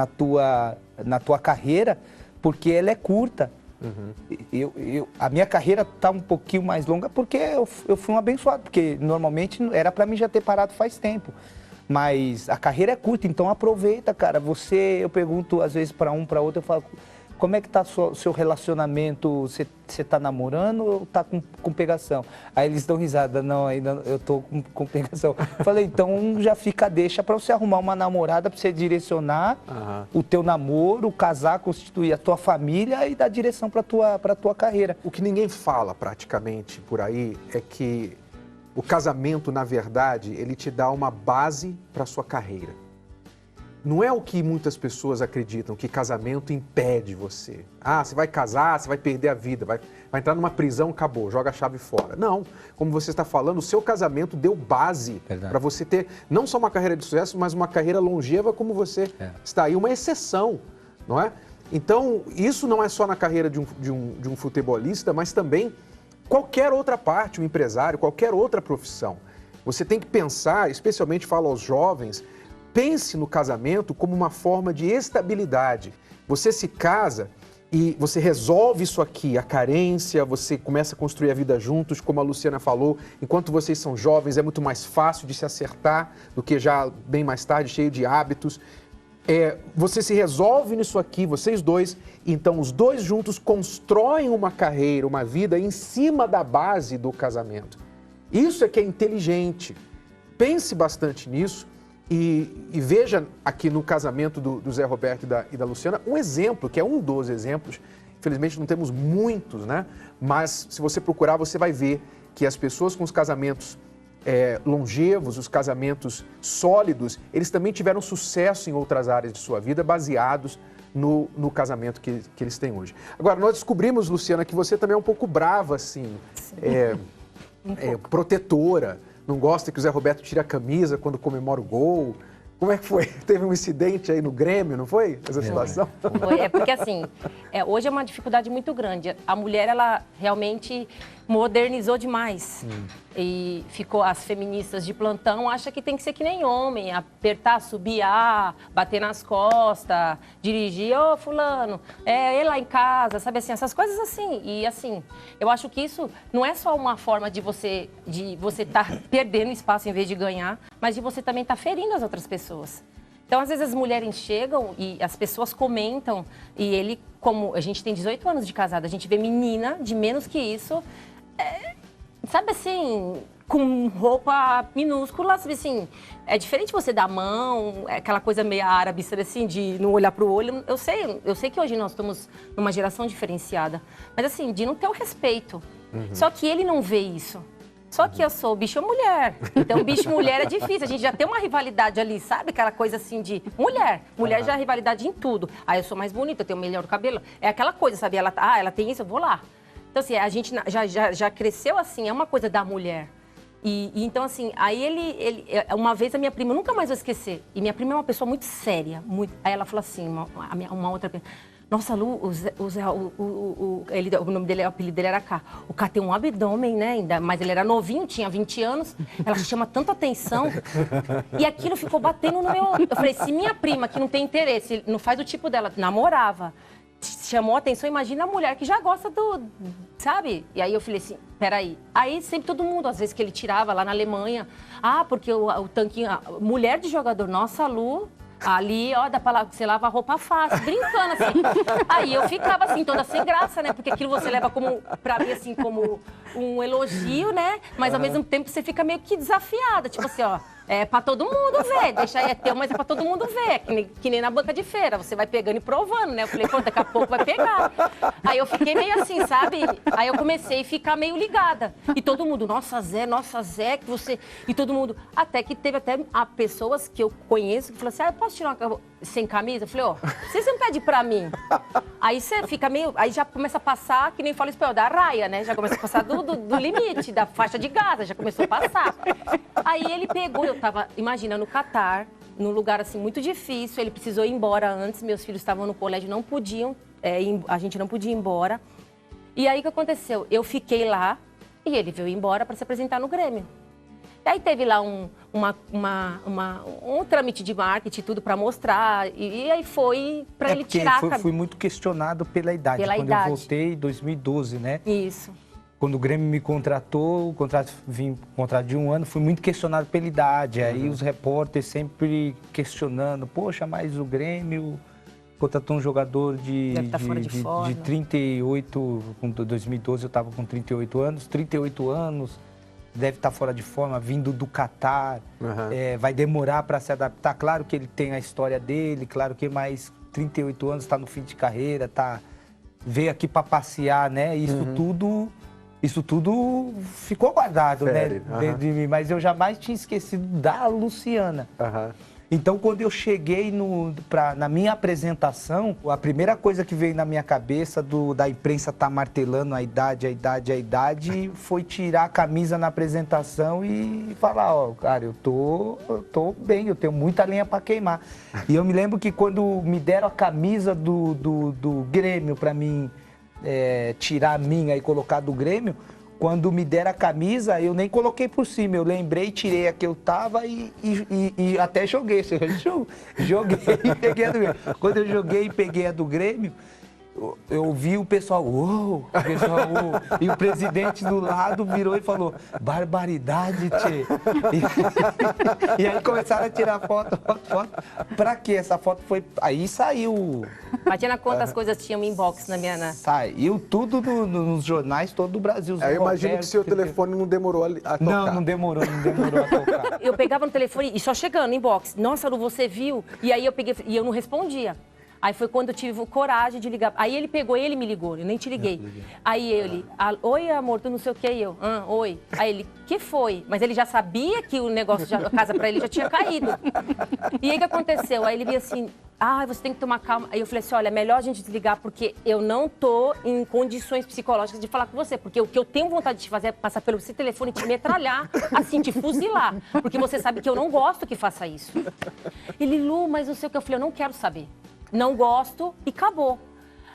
tua carreira, porque ela é curta. A minha carreira está um pouquinho mais longa porque eu fui um abençoado, porque normalmente era para mim já ter parado faz tempo. Mas a carreira é curta, então aproveita, cara. Eu pergunto às vezes para um, para outro, eu falo, como é que tá o seu relacionamento? Você tá namorando ou tá com pegação? Aí eles dão risada, não, ainda eu tô com pegação. Falei, então já deixa para você arrumar uma namorada, para você direcionar o teu namoro, casar, constituir a tua família e dar direção para tua carreira. O que ninguém fala praticamente por aí é que o casamento, na verdade, ele te dá uma base para sua carreira. Não é o que muitas pessoas acreditam, que casamento impede você. Ah, você vai casar, você vai perder a vida, vai entrar numa prisão, acabou, joga a chave fora. Não, como você está falando, o seu casamento deu base para você ter não só uma carreira de sucesso, mas uma carreira longeva como você está aí, uma exceção, não é? Então, isso não é só na carreira de um futebolista, mas também qualquer outra parte, um empresário, qualquer outra profissão. Você tem que pensar, especialmente falo aos jovens, pense no casamento como uma forma de estabilidade. Você se casa e você resolve isso aqui, a carência, você começa a construir a vida juntos, como a Luciana falou. Enquanto vocês são jovens, é muito mais fácil de se acertar do que já bem mais tarde, cheio de hábitos. Você se resolve nisso aqui, vocês dois, então os dois juntos constroem uma carreira, uma vida em cima da base do casamento. Isso é que é inteligente. Pense bastante nisso. E veja aqui no casamento do Zé Roberto e da Luciana um exemplo, que é um dos exemplos. Infelizmente não temos muitos, né? Mas se você procurar, você vai ver que as pessoas com os casamentos longevos, os casamentos sólidos, eles também tiveram sucesso em outras áreas de sua vida, baseados no casamento que eles têm hoje. Agora, nós descobrimos, Luciana, que você também é um pouco brava, assim, protetora. Não gosta que o Zé Roberto tire a camisa quando comemora o gol. Como é que foi? Teve um incidente aí no Grêmio, não foi? Essa situação? Foi, porque assim, hoje é uma dificuldade muito grande. A mulher, ela realmente modernizou demais. E ficou, as feministas de plantão acham que tem que ser que nem homem, apertar, subiar, bater nas costas, dirigir, ô fulano, ir lá em casa, sabe assim, essas coisas assim. E assim, eu acho que isso não é só uma forma de você estar perdendo espaço em vez de ganhar, mas de você também estar ferindo as outras pessoas. Então, às vezes, as mulheres chegam e as pessoas comentam, e ele, como a gente tem 18 anos de casada, a gente vê menina de menos que isso, sabe assim, com roupa minúscula, sabe assim, é diferente você dar a mão, aquela coisa meio árabe, sabe assim, de não olhar pro olho. Eu sei que hoje nós estamos numa geração diferenciada, mas assim, de não ter o respeito. Só que ele não vê isso. Só que eu sou bicho mulher, então bicho mulher é difícil, a gente já tem uma rivalidade ali, sabe? Aquela coisa assim de mulher já é rivalidade em tudo. Ah, eu sou mais bonita, eu tenho melhor cabelo, é aquela coisa, sabe? Ela tem isso, eu vou lá. Então assim, a gente já cresceu assim, é uma coisa da mulher. E então assim, aí ele uma vez a minha prima, eu nunca mais vou esquecer, e minha prima é uma pessoa muito séria, muito, aí ela falou assim, uma outra pessoa, Nossa, Lu, o nome dele, o apelido dele era K. O K tem um abdômen, né? Ainda, mas ele era novinho, tinha 20 anos. Ela chama tanta atenção. E aquilo ficou batendo no meu... Eu falei, se minha prima, que não tem interesse, não faz o tipo dela, namorava, chamou a atenção, imagina a mulher que já gosta sabe? E aí eu falei assim, peraí. Aí sempre todo mundo, às vezes que ele tirava lá na Alemanha, porque o tanquinho, mulher de jogador, nossa, Lu... Ali, ó, dá pra você lava a roupa fácil, brincando, assim. Aí eu ficava, assim, toda sem graça, né? Porque aquilo você leva pra mim, assim, como um elogio, né? Mas, ao mesmo tempo, você fica meio que desafiada. Tipo assim, ó, é pra todo mundo ver. Deixa aí, é teu, mas é pra todo mundo ver. Que nem na banca de feira. Você vai pegando e provando, né? Eu falei, pô, daqui a pouco vai pegar. Aí eu fiquei meio assim, sabe? Aí eu comecei a ficar meio ligada. E todo mundo, nossa, Zé, que você... E todo mundo... Até que teve pessoas que eu conheço que falaram assim, eu posso tirar uma... sem camisa? Eu falei, ó, você sempre pede pra mim. Aí você fica meio... Aí já começa a passar, que nem fala espanhol, da raia, né? Já começa a passar do limite, da faixa de Gaza, já começou a passar. Aí ele pegou, eu tava, imagina, no Catar, num lugar assim muito difícil, ele precisou ir embora antes, meus filhos estavam no colégio, não podiam, a gente não podia ir embora. E aí o que aconteceu? Eu fiquei lá e ele veio embora para se apresentar no Grêmio. E aí teve lá um trâmite de marketing, tudo para mostrar, e aí foi para ele tirar... Fui muito questionado pela idade, quando eu voltei em 2012, né? Isso. Quando o Grêmio me contratou, o contrato de 1 ano, fui muito questionado pela idade. Aí os repórteres sempre questionando, poxa, mas o Grêmio contratou um jogador de 38, em 2012 eu estava com 38 anos, deve estar fora de forma, vindo do Catar, vai demorar para se adaptar. Claro que ele tem a história dele, claro que mais 38 anos, está no fim de carreira, veio aqui para passear, né? Isso tudo ficou guardado, né, dentro de mim, mas eu jamais tinha esquecido da Luciana. Então, quando eu cheguei na minha apresentação, a primeira coisa que veio na minha cabeça da imprensa estar martelando a idade, foi tirar a camisa na apresentação e falar, ó, cara, eu tô bem, eu tenho muita lenha para queimar. E eu me lembro que quando me deram a camisa do Grêmio para mim, tirar a minha e colocar do Grêmio, quando me deram a camisa, eu nem coloquei por cima, eu lembrei, tirei a que eu tava e até joguei. Joguei e peguei a do Grêmio. Quando eu joguei e peguei a do Grêmio, eu vi o pessoal, uou, e o presidente do lado virou e falou, barbaridade, tchê. E aí começaram a tirar foto. Pra quê? Essa foto foi... Aí saiu... Imagina quantas coisas tinham inbox na minha... Saiu tudo nos jornais, todo o Brasil. Eu imagino que seu telefone não demorou a tocar. Não demorou a tocar. Eu pegava no telefone e só chegando, inbox. Nossa, Lu, você viu? E aí eu peguei e eu não respondia. Aí foi quando eu tive coragem de ligar. Aí ele pegou, ele me ligou, eu nem te liguei. Aí ele, oi amor, tu não sei o que, eu, oi. Aí ele, que foi? Mas ele já sabia que o negócio, a casa pra ele já tinha caído. E aí o que aconteceu? Aí ele veio assim, você tem que tomar calma. Aí eu falei assim, olha, é melhor a gente desligar porque eu não tô em condições psicológicas de falar com você. Porque o que eu tenho vontade de fazer é passar pelo seu telefone e te metralhar, assim, te fuzilar. Porque você sabe que eu não gosto que faça isso. Ele, Lu, mas não sei o que. Eu falei, eu não quero saber. Não gosto e acabou.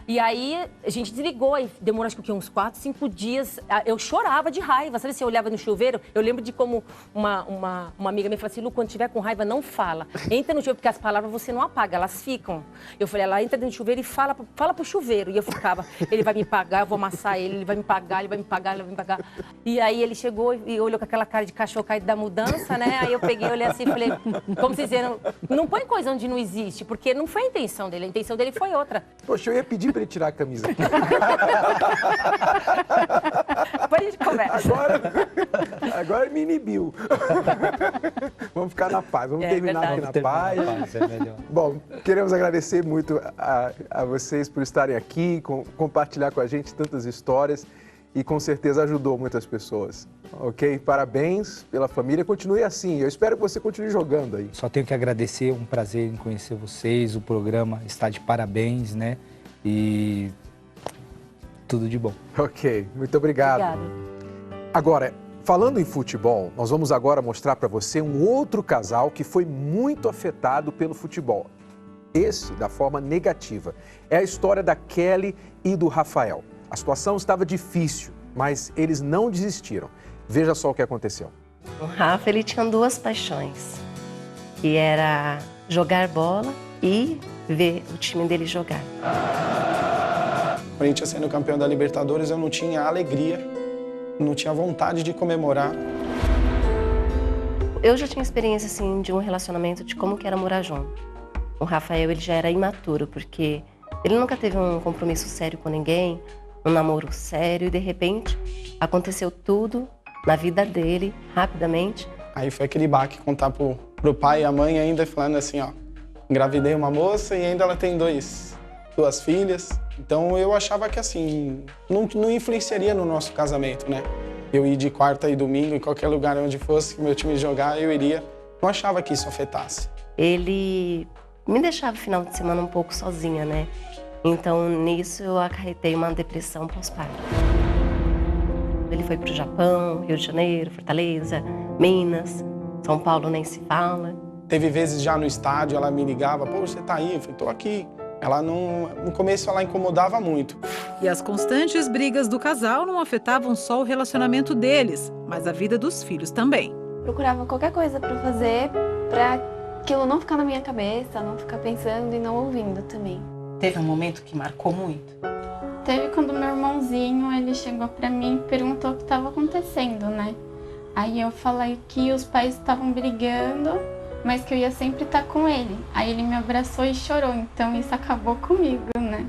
E aí a gente desligou, aí demorou acho que uns 4, 5 dias. Eu chorava de raiva, sabe? Se eu olhava no chuveiro, eu lembro de como uma amiga minha falou assim, Lu, quando tiver com raiva, não fala. Entra no chuveiro, porque as palavras você não apaga, elas ficam. Eu falei, ela entra dentro do chuveiro e fala pro chuveiro. E eu ficava, ele vai me pagar, eu vou amassar ele vai me pagar, ele vai me pagar, ele vai me pagar. E aí ele chegou e olhou com aquela cara de cachorro caído da mudança, né? Aí eu peguei, olhei assim e falei, como vocês viram, não põe coisa onde não existe, porque não foi a intenção dele foi outra. Poxa, eu ia pedir pra ele tirar a camisa. Depois a gente conversa. Agora ele me inibiu. Vamos ficar na paz, vamos terminar aqui na paz. Bom, queremos agradecer muito a vocês por estarem aqui, compartilhar com a gente tantas histórias e com certeza ajudou muitas pessoas. Ok? Parabéns pela família, continue assim. Eu espero que você continue jogando aí. Só tenho que agradecer, um prazer em conhecer vocês, o programa está de parabéns, né? E tudo de bom. Ok, muito obrigado. Obrigada. Agora, falando em futebol, nós vamos agora mostrar para você um outro casal que foi muito afetado pelo futebol. esse da forma negativa. É a história da Kelly e do Rafael. A situação estava difícil, mas eles não desistiram. Veja só o que aconteceu. O Rafa, ele tinha duas paixões, que era jogar bola e ver o time dele jogar. O Corinthians sendo campeão da Libertadores, eu não tinha alegria, não tinha vontade de comemorar. Eu já tinha experiência, assim, de um relacionamento de como que era morar junto. O Rafael, ele já era imaturo, porque ele nunca teve um compromisso sério com ninguém, um namoro sério, e de repente aconteceu tudo na vida dele, rapidamente. Aí foi aquele baque contar pro pai e a mãe ainda, falando assim, ó, engravidei uma moça e ainda ela tem duas filhas. Então eu achava que assim, não influenciaria no nosso casamento, né? Eu ir de quarta e domingo, em qualquer lugar onde fosse que meu time jogar, eu iria. Não achava que isso afetasse. Ele me deixava o final de semana um pouco sozinha, né? Então nisso eu acarretei uma depressão pós-parto. Ele foi pro Japão, Rio de Janeiro, Fortaleza, Minas, São Paulo nem se fala. Teve vezes já no estádio, ela me ligava, pô, você tá aí? Eu falei, tô aqui. Ela não, no começo ela incomodava muito. E as constantes brigas do casal não afetavam só o relacionamento deles, mas a vida dos filhos também. Procurava qualquer coisa para fazer, para aquilo não ficar na minha cabeça, não ficar pensando e não ouvindo também. Teve um momento que marcou muito? Teve quando meu irmãozinho, ele chegou para mim e perguntou o que estava acontecendo, né? Aí eu falei que os pais estavam brigando, mas que eu ia sempre estar com ele. Aí ele me abraçou e chorou, então isso acabou comigo, né?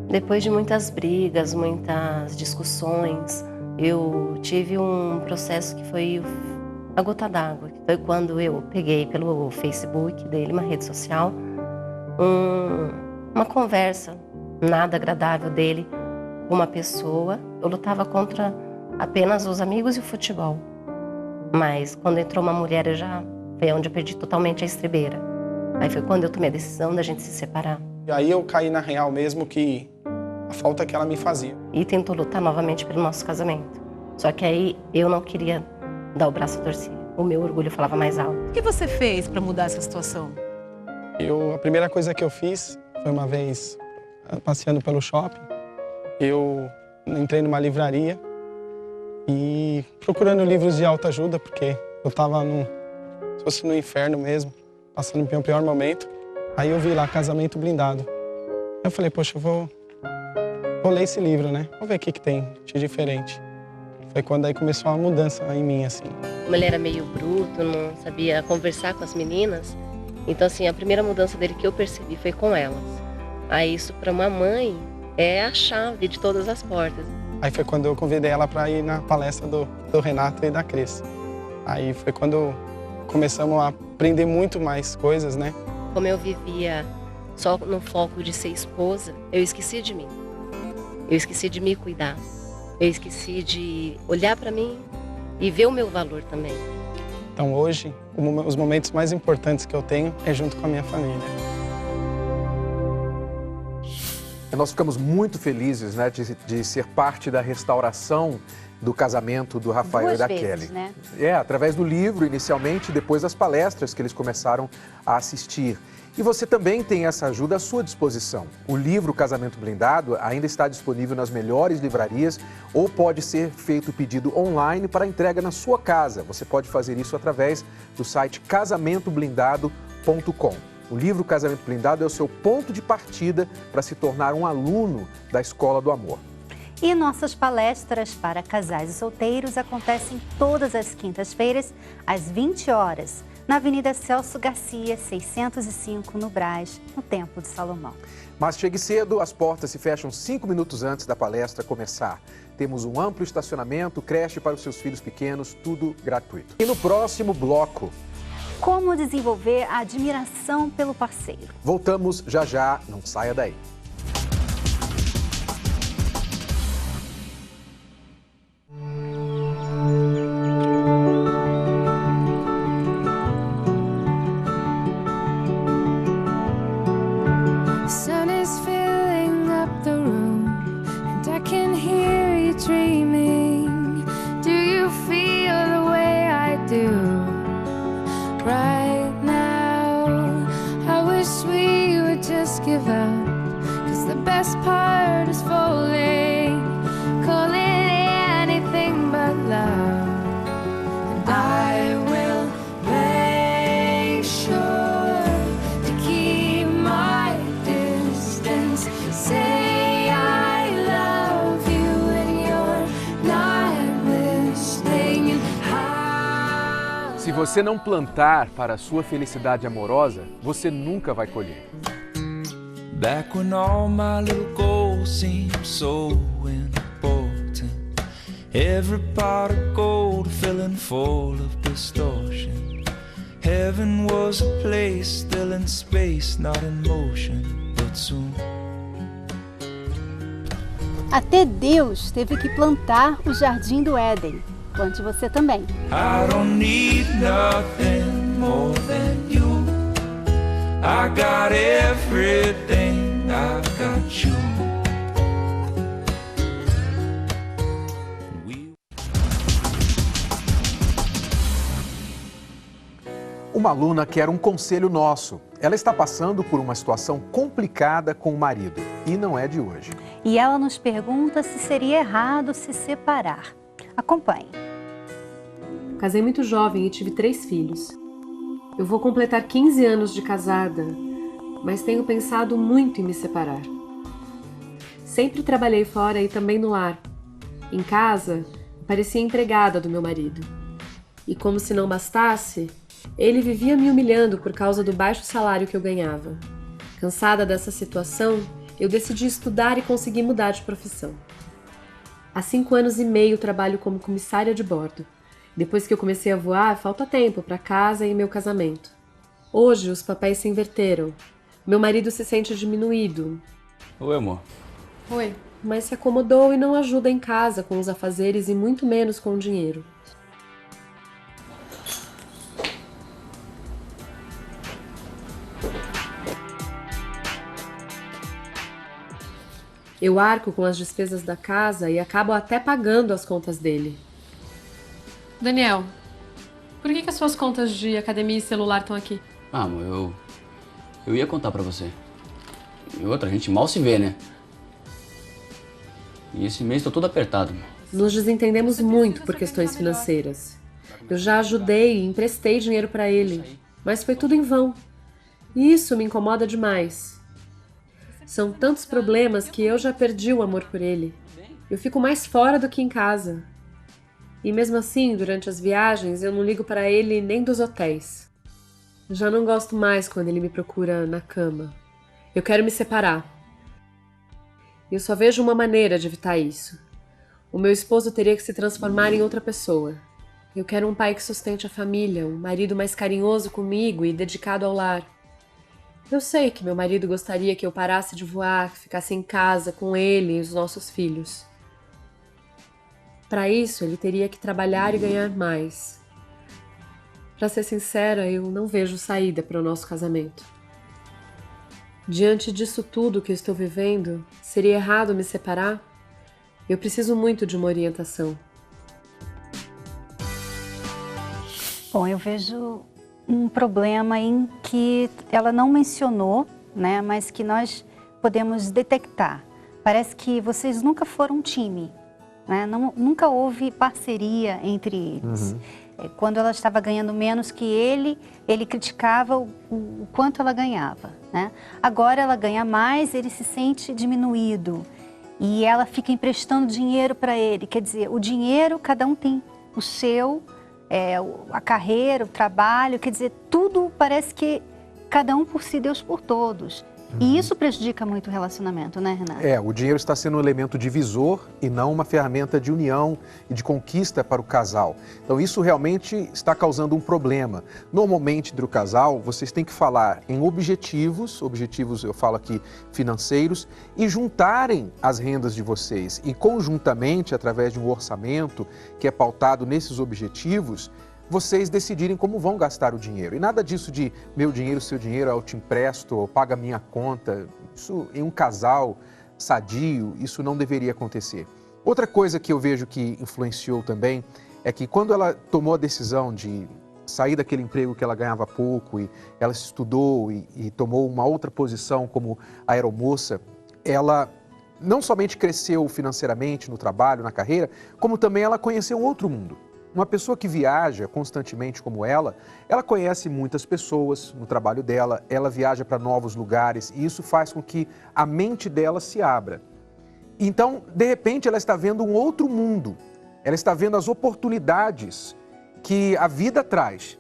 Depois de muitas brigas, muitas discussões, eu tive um processo que foi a gota d'água. Foi quando eu peguei pelo Facebook dele, uma rede social, uma conversa nada agradável dele com uma pessoa. Eu lutava contra apenas os amigos e o futebol. Mas quando entrou uma mulher, foi onde eu perdi totalmente a estribeira. Aí foi quando eu tomei a decisão da gente se separar. E aí eu caí na real mesmo que a falta que ela me fazia. E tentou lutar novamente pelo nosso casamento. Só que aí eu não queria dar o braço a torcer. O meu orgulho falava mais alto. O que você fez para mudar essa situação? A primeira coisa que eu fiz foi uma vez passeando pelo shopping. Eu entrei numa livraria e procurando livros de autoajuda, porque eu estava se fosse no inferno mesmo, passando pelo pior momento. Aí eu vi lá Casamento Blindado. Eu falei, poxa, eu vou ler esse livro, né? Vamos ver o que tem de diferente. Foi quando aí começou a mudança em mim, assim. Como ele era meio bruto, não sabia conversar com as meninas, então assim, a primeira mudança dele que eu percebi foi com elas. Aí isso para uma mãe é a chave de todas as portas. Aí foi quando eu convidei ela para ir na palestra do Renato e da Cris. Aí foi quando começamos a aprender muito mais coisas, né? Como eu vivia só no foco de ser esposa, eu esqueci de mim. Eu esqueci de me cuidar. Eu esqueci de olhar para mim e ver o meu valor também. Então hoje, os momentos mais importantes que eu tenho é junto com a minha família. Nós ficamos muito felizes, né, de ser parte da restauração do casamento do Rafael e da Kelly. Né? Através do livro inicialmente, depois das palestras que eles começaram a assistir. E você também tem essa ajuda à sua disposição. O livro Casamento Blindado ainda está disponível nas melhores livrarias ou pode ser feito pedido online para entrega na sua casa. Você pode fazer isso através do site casamentoblindado.com. O livro Casamento Blindado é o seu ponto de partida para se tornar um aluno da Escola do Amor. E nossas palestras para casais e solteiros acontecem todas as quintas-feiras, às 20 horas, na Avenida Celso Garcia, 605, no Brás, no Templo de Salomão. Mas chegue cedo, as portas se fecham 5 minutos antes da palestra começar. Temos um amplo estacionamento, creche para os seus filhos pequenos, tudo gratuito. E no próximo bloco... Como desenvolver a admiração pelo parceiro? Voltamos já já, não saia daí. Right now, I wish we were just Se você não plantar para a sua felicidade amorosa, você nunca vai colher. Back when all my little goals seemed so important, every pot of gold filling full of distortion. Heaven was a place still in space, not in motion, but soon. Até Deus teve que plantar o Jardim do Éden. Plante você também. I don't need nothing more than you. I got everything, I got you. Uma aluna quer um conselho nosso. Ela está passando por uma situação complicada com o marido e não é de hoje. E ela nos pergunta se seria errado se separar. Acompanhe. Casei muito jovem e tive 3 filhos. Eu vou completar 15 anos de casada, mas tenho pensado muito em me separar. Sempre trabalhei fora e também no lar. Em casa, parecia empregada do meu marido. E como se não bastasse, ele vivia me humilhando por causa do baixo salário que eu ganhava. Cansada dessa situação, eu decidi estudar e consegui mudar de profissão. Há 5 anos e meio trabalho como comissária de bordo. Depois que eu comecei a voar, falta tempo para casa e meu casamento. Hoje os papéis se inverteram. Meu marido se sente diminuído. Oi, amor. Oi. Mas se acomodou e não ajuda em casa com os afazeres e muito menos com o dinheiro. Eu arco com as despesas da casa e acabo até pagando as contas dele. Daniel, por que as suas contas de academia e celular estão aqui? Ah, amor, eu ia contar pra você. E outra, a gente mal se vê, né? E esse mês tô todo apertado. Nos desentendemos muito por questões financeiras. Eu já ajudei e emprestei dinheiro pra ele, mas foi tudo em vão. E isso me incomoda demais. São tantos problemas que eu já perdi o amor por ele. Eu fico mais fora do que em casa. E mesmo assim, durante as viagens, eu não ligo para ele nem dos hotéis. Já não gosto mais quando ele me procura na cama. Eu quero me separar. Eu só vejo uma maneira de evitar isso. O meu esposo teria que se transformar em outra pessoa. Eu quero um pai que sustente a família, um marido mais carinhoso comigo e dedicado ao lar. Eu sei que meu marido gostaria que eu parasse de voar, que ficasse em casa com ele e os nossos filhos. Para isso, ele teria que trabalhar e ganhar mais. Para ser sincera, eu não vejo saída para o nosso casamento. Diante disso tudo que eu estou vivendo, seria errado me separar? Eu preciso muito de uma orientação. Bom, eu vejo um problema em que ela não mencionou, né, mas que nós podemos detectar. Parece que vocês nunca foram um time. Né? Nunca houve parceria entre eles. Quando ela estava ganhando menos que ele criticava o quanto ela ganhava. Né? Agora ela ganha mais, ele se sente diminuído. E ela fica emprestando dinheiro para ele. Quer dizer, o dinheiro, cada um tem o seu, a carreira, o trabalho. Quer dizer, tudo parece que cada um por si, Deus por todos. E isso prejudica muito o relacionamento, né, Renato? O dinheiro está sendo um elemento divisor e não uma ferramenta de união e de conquista para o casal. Então isso realmente está causando um problema. Normalmente, entre o casal, vocês têm que falar em objetivos eu falo aqui financeiros, e juntarem as rendas de vocês. E conjuntamente, através de um orçamento que é pautado nesses objetivos, vocês decidirem como vão gastar o dinheiro. E nada disso de meu dinheiro, seu dinheiro, eu te empresto, ou paga a minha conta. Isso, em um casal sadio, isso não deveria acontecer. Outra coisa que eu vejo que influenciou também é que quando ela tomou a decisão de sair daquele emprego que ela ganhava pouco e ela estudou e tomou uma outra posição como aeromoça, ela não somente cresceu financeiramente no trabalho, na carreira, como também ela conheceu um outro mundo. Uma pessoa que viaja constantemente como ela conhece muitas pessoas no trabalho dela, ela viaja para novos lugares e isso faz com que a mente dela se abra. Então, de repente, ela está vendo um outro mundo, ela está vendo as oportunidades que a vida traz.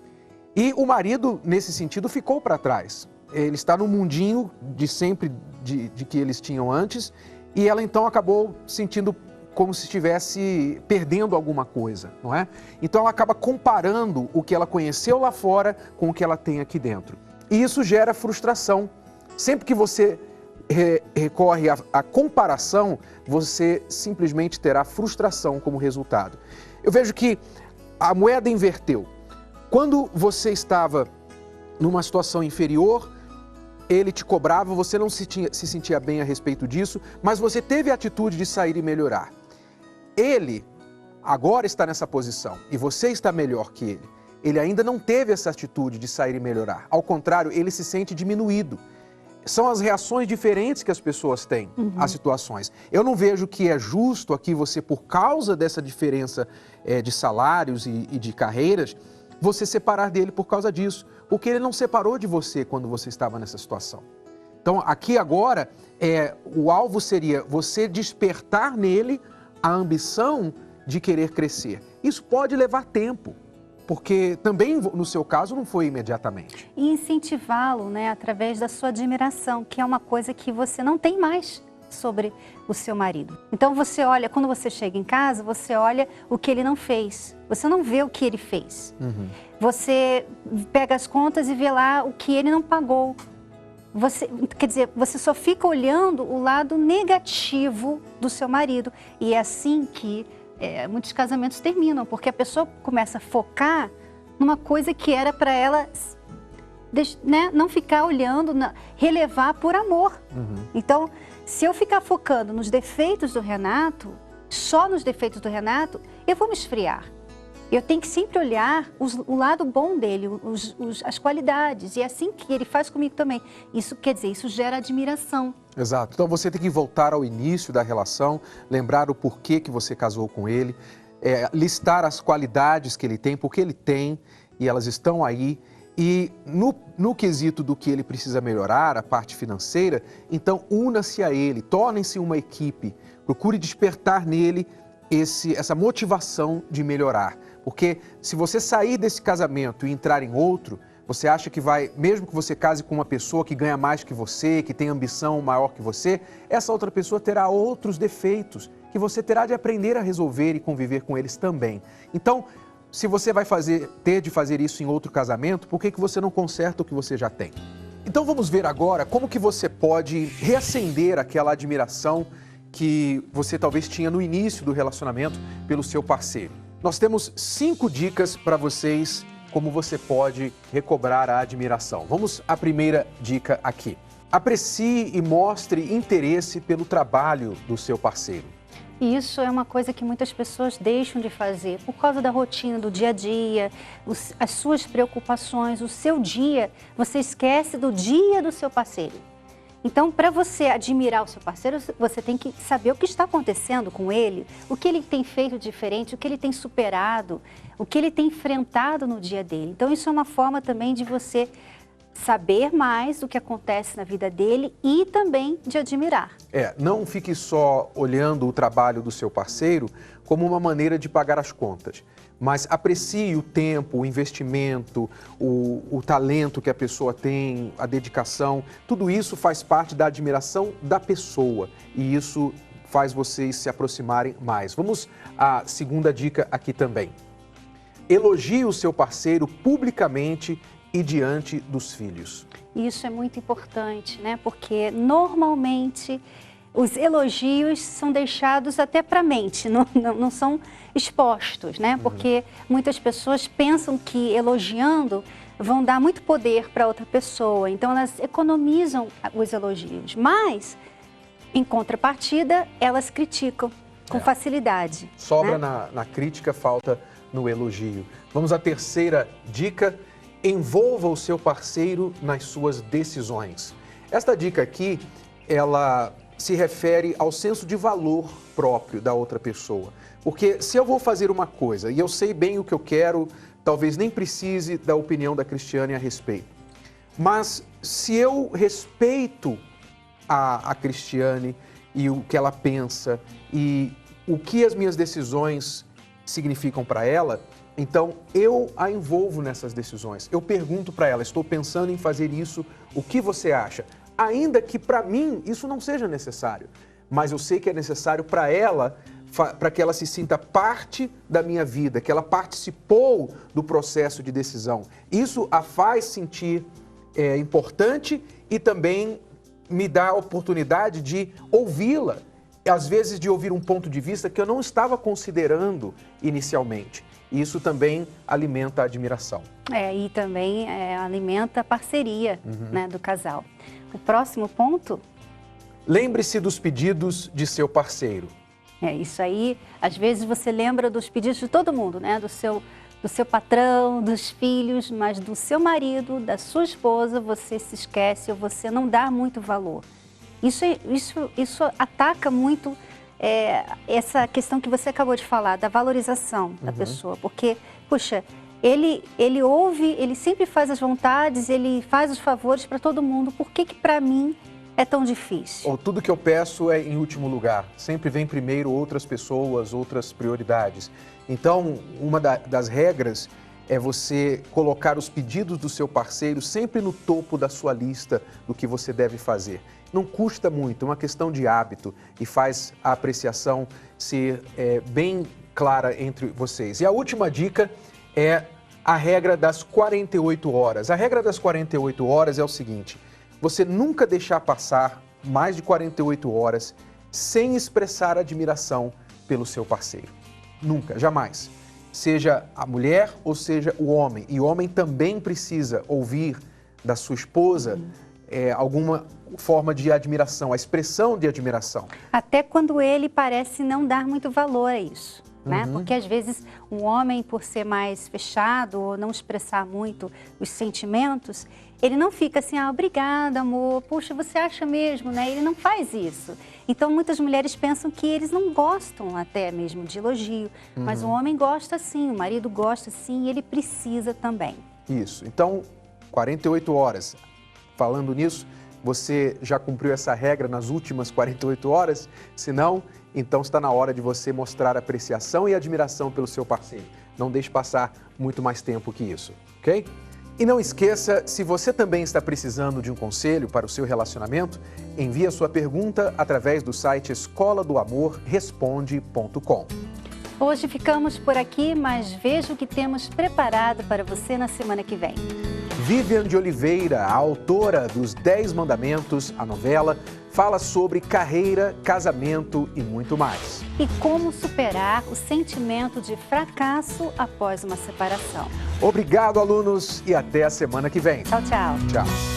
E o marido, nesse sentido, ficou para trás. Ele está no mundinho de sempre de que eles tinham antes, e ela então acabou sentindo como se estivesse perdendo alguma coisa, não é? Então ela acaba comparando o que ela conheceu lá fora com o que ela tem aqui dentro. E isso gera frustração. Sempre que você recorre à comparação, você simplesmente terá frustração como resultado. Eu vejo que a moeda inverteu. Quando você estava numa situação inferior, ele te cobrava, você não se sentia bem a respeito disso, mas você teve a atitude de sair e melhorar. Ele agora está nessa posição e você está melhor que ele. Ele ainda não teve essa atitude de sair e melhorar. Ao contrário, ele se sente diminuído. São as reações diferentes que as pessoas têm às situações. Eu não vejo que é justo aqui você, por causa dessa diferença de salários e de carreiras, você separar dele por causa disso. Porque ele não separou de você quando você estava nessa situação. Então, aqui agora, o alvo seria você despertar nele a ambição de querer crescer. Isso pode levar tempo, porque também, no seu caso, não foi imediatamente. E incentivá-lo, né, através da sua admiração, que é uma coisa que você não tem mais sobre o seu marido. Então você olha, quando você chega em casa, você olha o que ele não fez. Você não vê o que ele fez. Você pega as contas e vê lá o que ele não pagou. Quer dizer, você só fica olhando o lado negativo do seu marido. E é assim que muitos casamentos terminam, porque a pessoa começa a focar numa coisa que era para ela, né, não ficar olhando, relevar por amor. Então, se eu ficar focando nos defeitos do Renato, só nos defeitos do Renato, eu vou me esfriar. Eu tenho que sempre olhar o lado bom dele, as qualidades. E é assim que ele faz comigo também. Isso quer dizer, isso gera admiração. Exato. Então você tem que voltar ao início da relação, lembrar o porquê que você casou com ele, listar as qualidades que ele tem, porque ele tem, e elas estão aí. E no quesito do que ele precisa melhorar, a parte financeira, então una-se a ele, tornem-se uma equipe, procure despertar nele essa motivação de melhorar. Porque se você sair desse casamento e entrar em outro, você acha que vai, mesmo que você case com uma pessoa que ganha mais que você, que tem ambição maior que você, essa outra pessoa terá outros defeitos que você terá de aprender a resolver e conviver com eles também. Então, se você vai ter de fazer isso em outro casamento, por que você não conserta o que você já tem? Então vamos ver agora como que você pode reacender aquela admiração que você talvez tinha no início do relacionamento pelo seu parceiro. Nós temos 5 dicas para vocês como você pode recobrar a admiração. Vamos à primeira dica aqui. Aprecie e mostre interesse pelo trabalho do seu parceiro. E isso é uma coisa que muitas pessoas deixam de fazer por causa da rotina do dia a dia, as suas preocupações, o seu dia. Você esquece do dia do seu parceiro. Então, para você admirar o seu parceiro, você tem que saber o que está acontecendo com ele, o que ele tem feito diferente, o que ele tem superado, o que ele tem enfrentado no dia dele. Então, isso é uma forma também de você saber mais do que acontece na vida dele e também de admirar. Não fique só olhando o trabalho do seu parceiro como uma maneira de pagar as contas, mas aprecie o tempo, o investimento, o talento que a pessoa tem, a dedicação. Tudo isso faz parte da admiração da pessoa e isso faz vocês se aproximarem mais. Vamos à segunda dica aqui também. Elogie o seu parceiro publicamente e diante dos filhos. Isso é muito importante, né? Porque normalmente os elogios são deixados até para a mente, não são expostos, né? Porque muitas pessoas pensam que elogiando vão dar muito poder para outra pessoa, então elas economizam os elogios, mas em contrapartida elas criticam com facilidade. Sobra, né? na crítica, falta no elogio. Vamos à terceira dica. Envolva o seu parceiro nas suas decisões. Esta dica aqui, ela se refere ao senso de valor próprio da outra pessoa. Porque se eu vou fazer uma coisa e eu sei bem o que eu quero, talvez nem precise da opinião da Cristiane a respeito. Mas se eu respeito a Cristiane e o que ela pensa e o que as minhas decisões significam para ela, Então, eu a envolvo nessas decisões. Eu pergunto para ela, estou pensando em fazer isso, o que você acha? Ainda que para mim isso não seja necessário, mas eu sei que é necessário para ela, para que ela se sinta parte da minha vida, que ela participou do processo de decisão. Isso a faz sentir importante e também me dá a oportunidade de ouvi-la, às vezes de ouvir um ponto de vista que eu não estava considerando inicialmente. Isso também alimenta a admiração. E também alimenta a parceria, né, do casal. O próximo ponto? Lembre-se dos pedidos de seu parceiro. Isso aí, às vezes você lembra dos pedidos de todo mundo, né? Do seu patrão, dos filhos, mas do seu marido, da sua esposa, você se esquece ou você não dá muito valor. Isso ataca muito essa questão que você acabou de falar, da valorização da pessoa. Porque, puxa, ele ouve, ele sempre faz as vontades, ele faz os favores para todo mundo. Por que para mim é tão difícil? Ou tudo que eu peço é em último lugar. Sempre vem primeiro outras pessoas, outras prioridades. Então, uma das regras é você colocar os pedidos do seu parceiro sempre no topo da sua lista do que você deve fazer. Não custa muito, é uma questão de hábito e faz a apreciação ser bem clara entre vocês. E a última dica é a regra das 48 horas. A regra das 48 horas é o seguinte: você nunca deixar passar mais de 48 horas sem expressar admiração pelo seu parceiro. Nunca, jamais. Seja a mulher ou seja o homem. E o homem também precisa ouvir da sua esposa alguma forma de admiração, a expressão de admiração. Até quando ele parece não dar muito valor a isso, né? Porque às vezes um homem, por ser mais fechado ou não expressar muito os sentimentos, ele não fica assim, obrigada, amor, puxa, você acha mesmo, né? Ele não faz isso. Então, muitas mulheres pensam que eles não gostam até mesmo de elogio, mas o homem gosta sim, o marido gosta sim e ele precisa também. Isso. Então, 48 horas. Falando nisso, você já cumpriu essa regra nas últimas 48 horas? Se não, então está na hora de você mostrar apreciação e admiração pelo seu parceiro. Não deixe passar muito mais tempo que isso, ok? E não esqueça, se você também está precisando de um conselho para o seu relacionamento, envie a sua pergunta através do site escoladoamorresponde.com. Hoje ficamos por aqui, mas veja o que temos preparado para você na semana que vem. Vivian de Oliveira, a autora dos 10 Mandamentos, a novela, fala sobre carreira, casamento e muito mais. E como superar o sentimento de fracasso após uma separação. Obrigado, alunos, e até a semana que vem. Tchau, tchau. Tchau.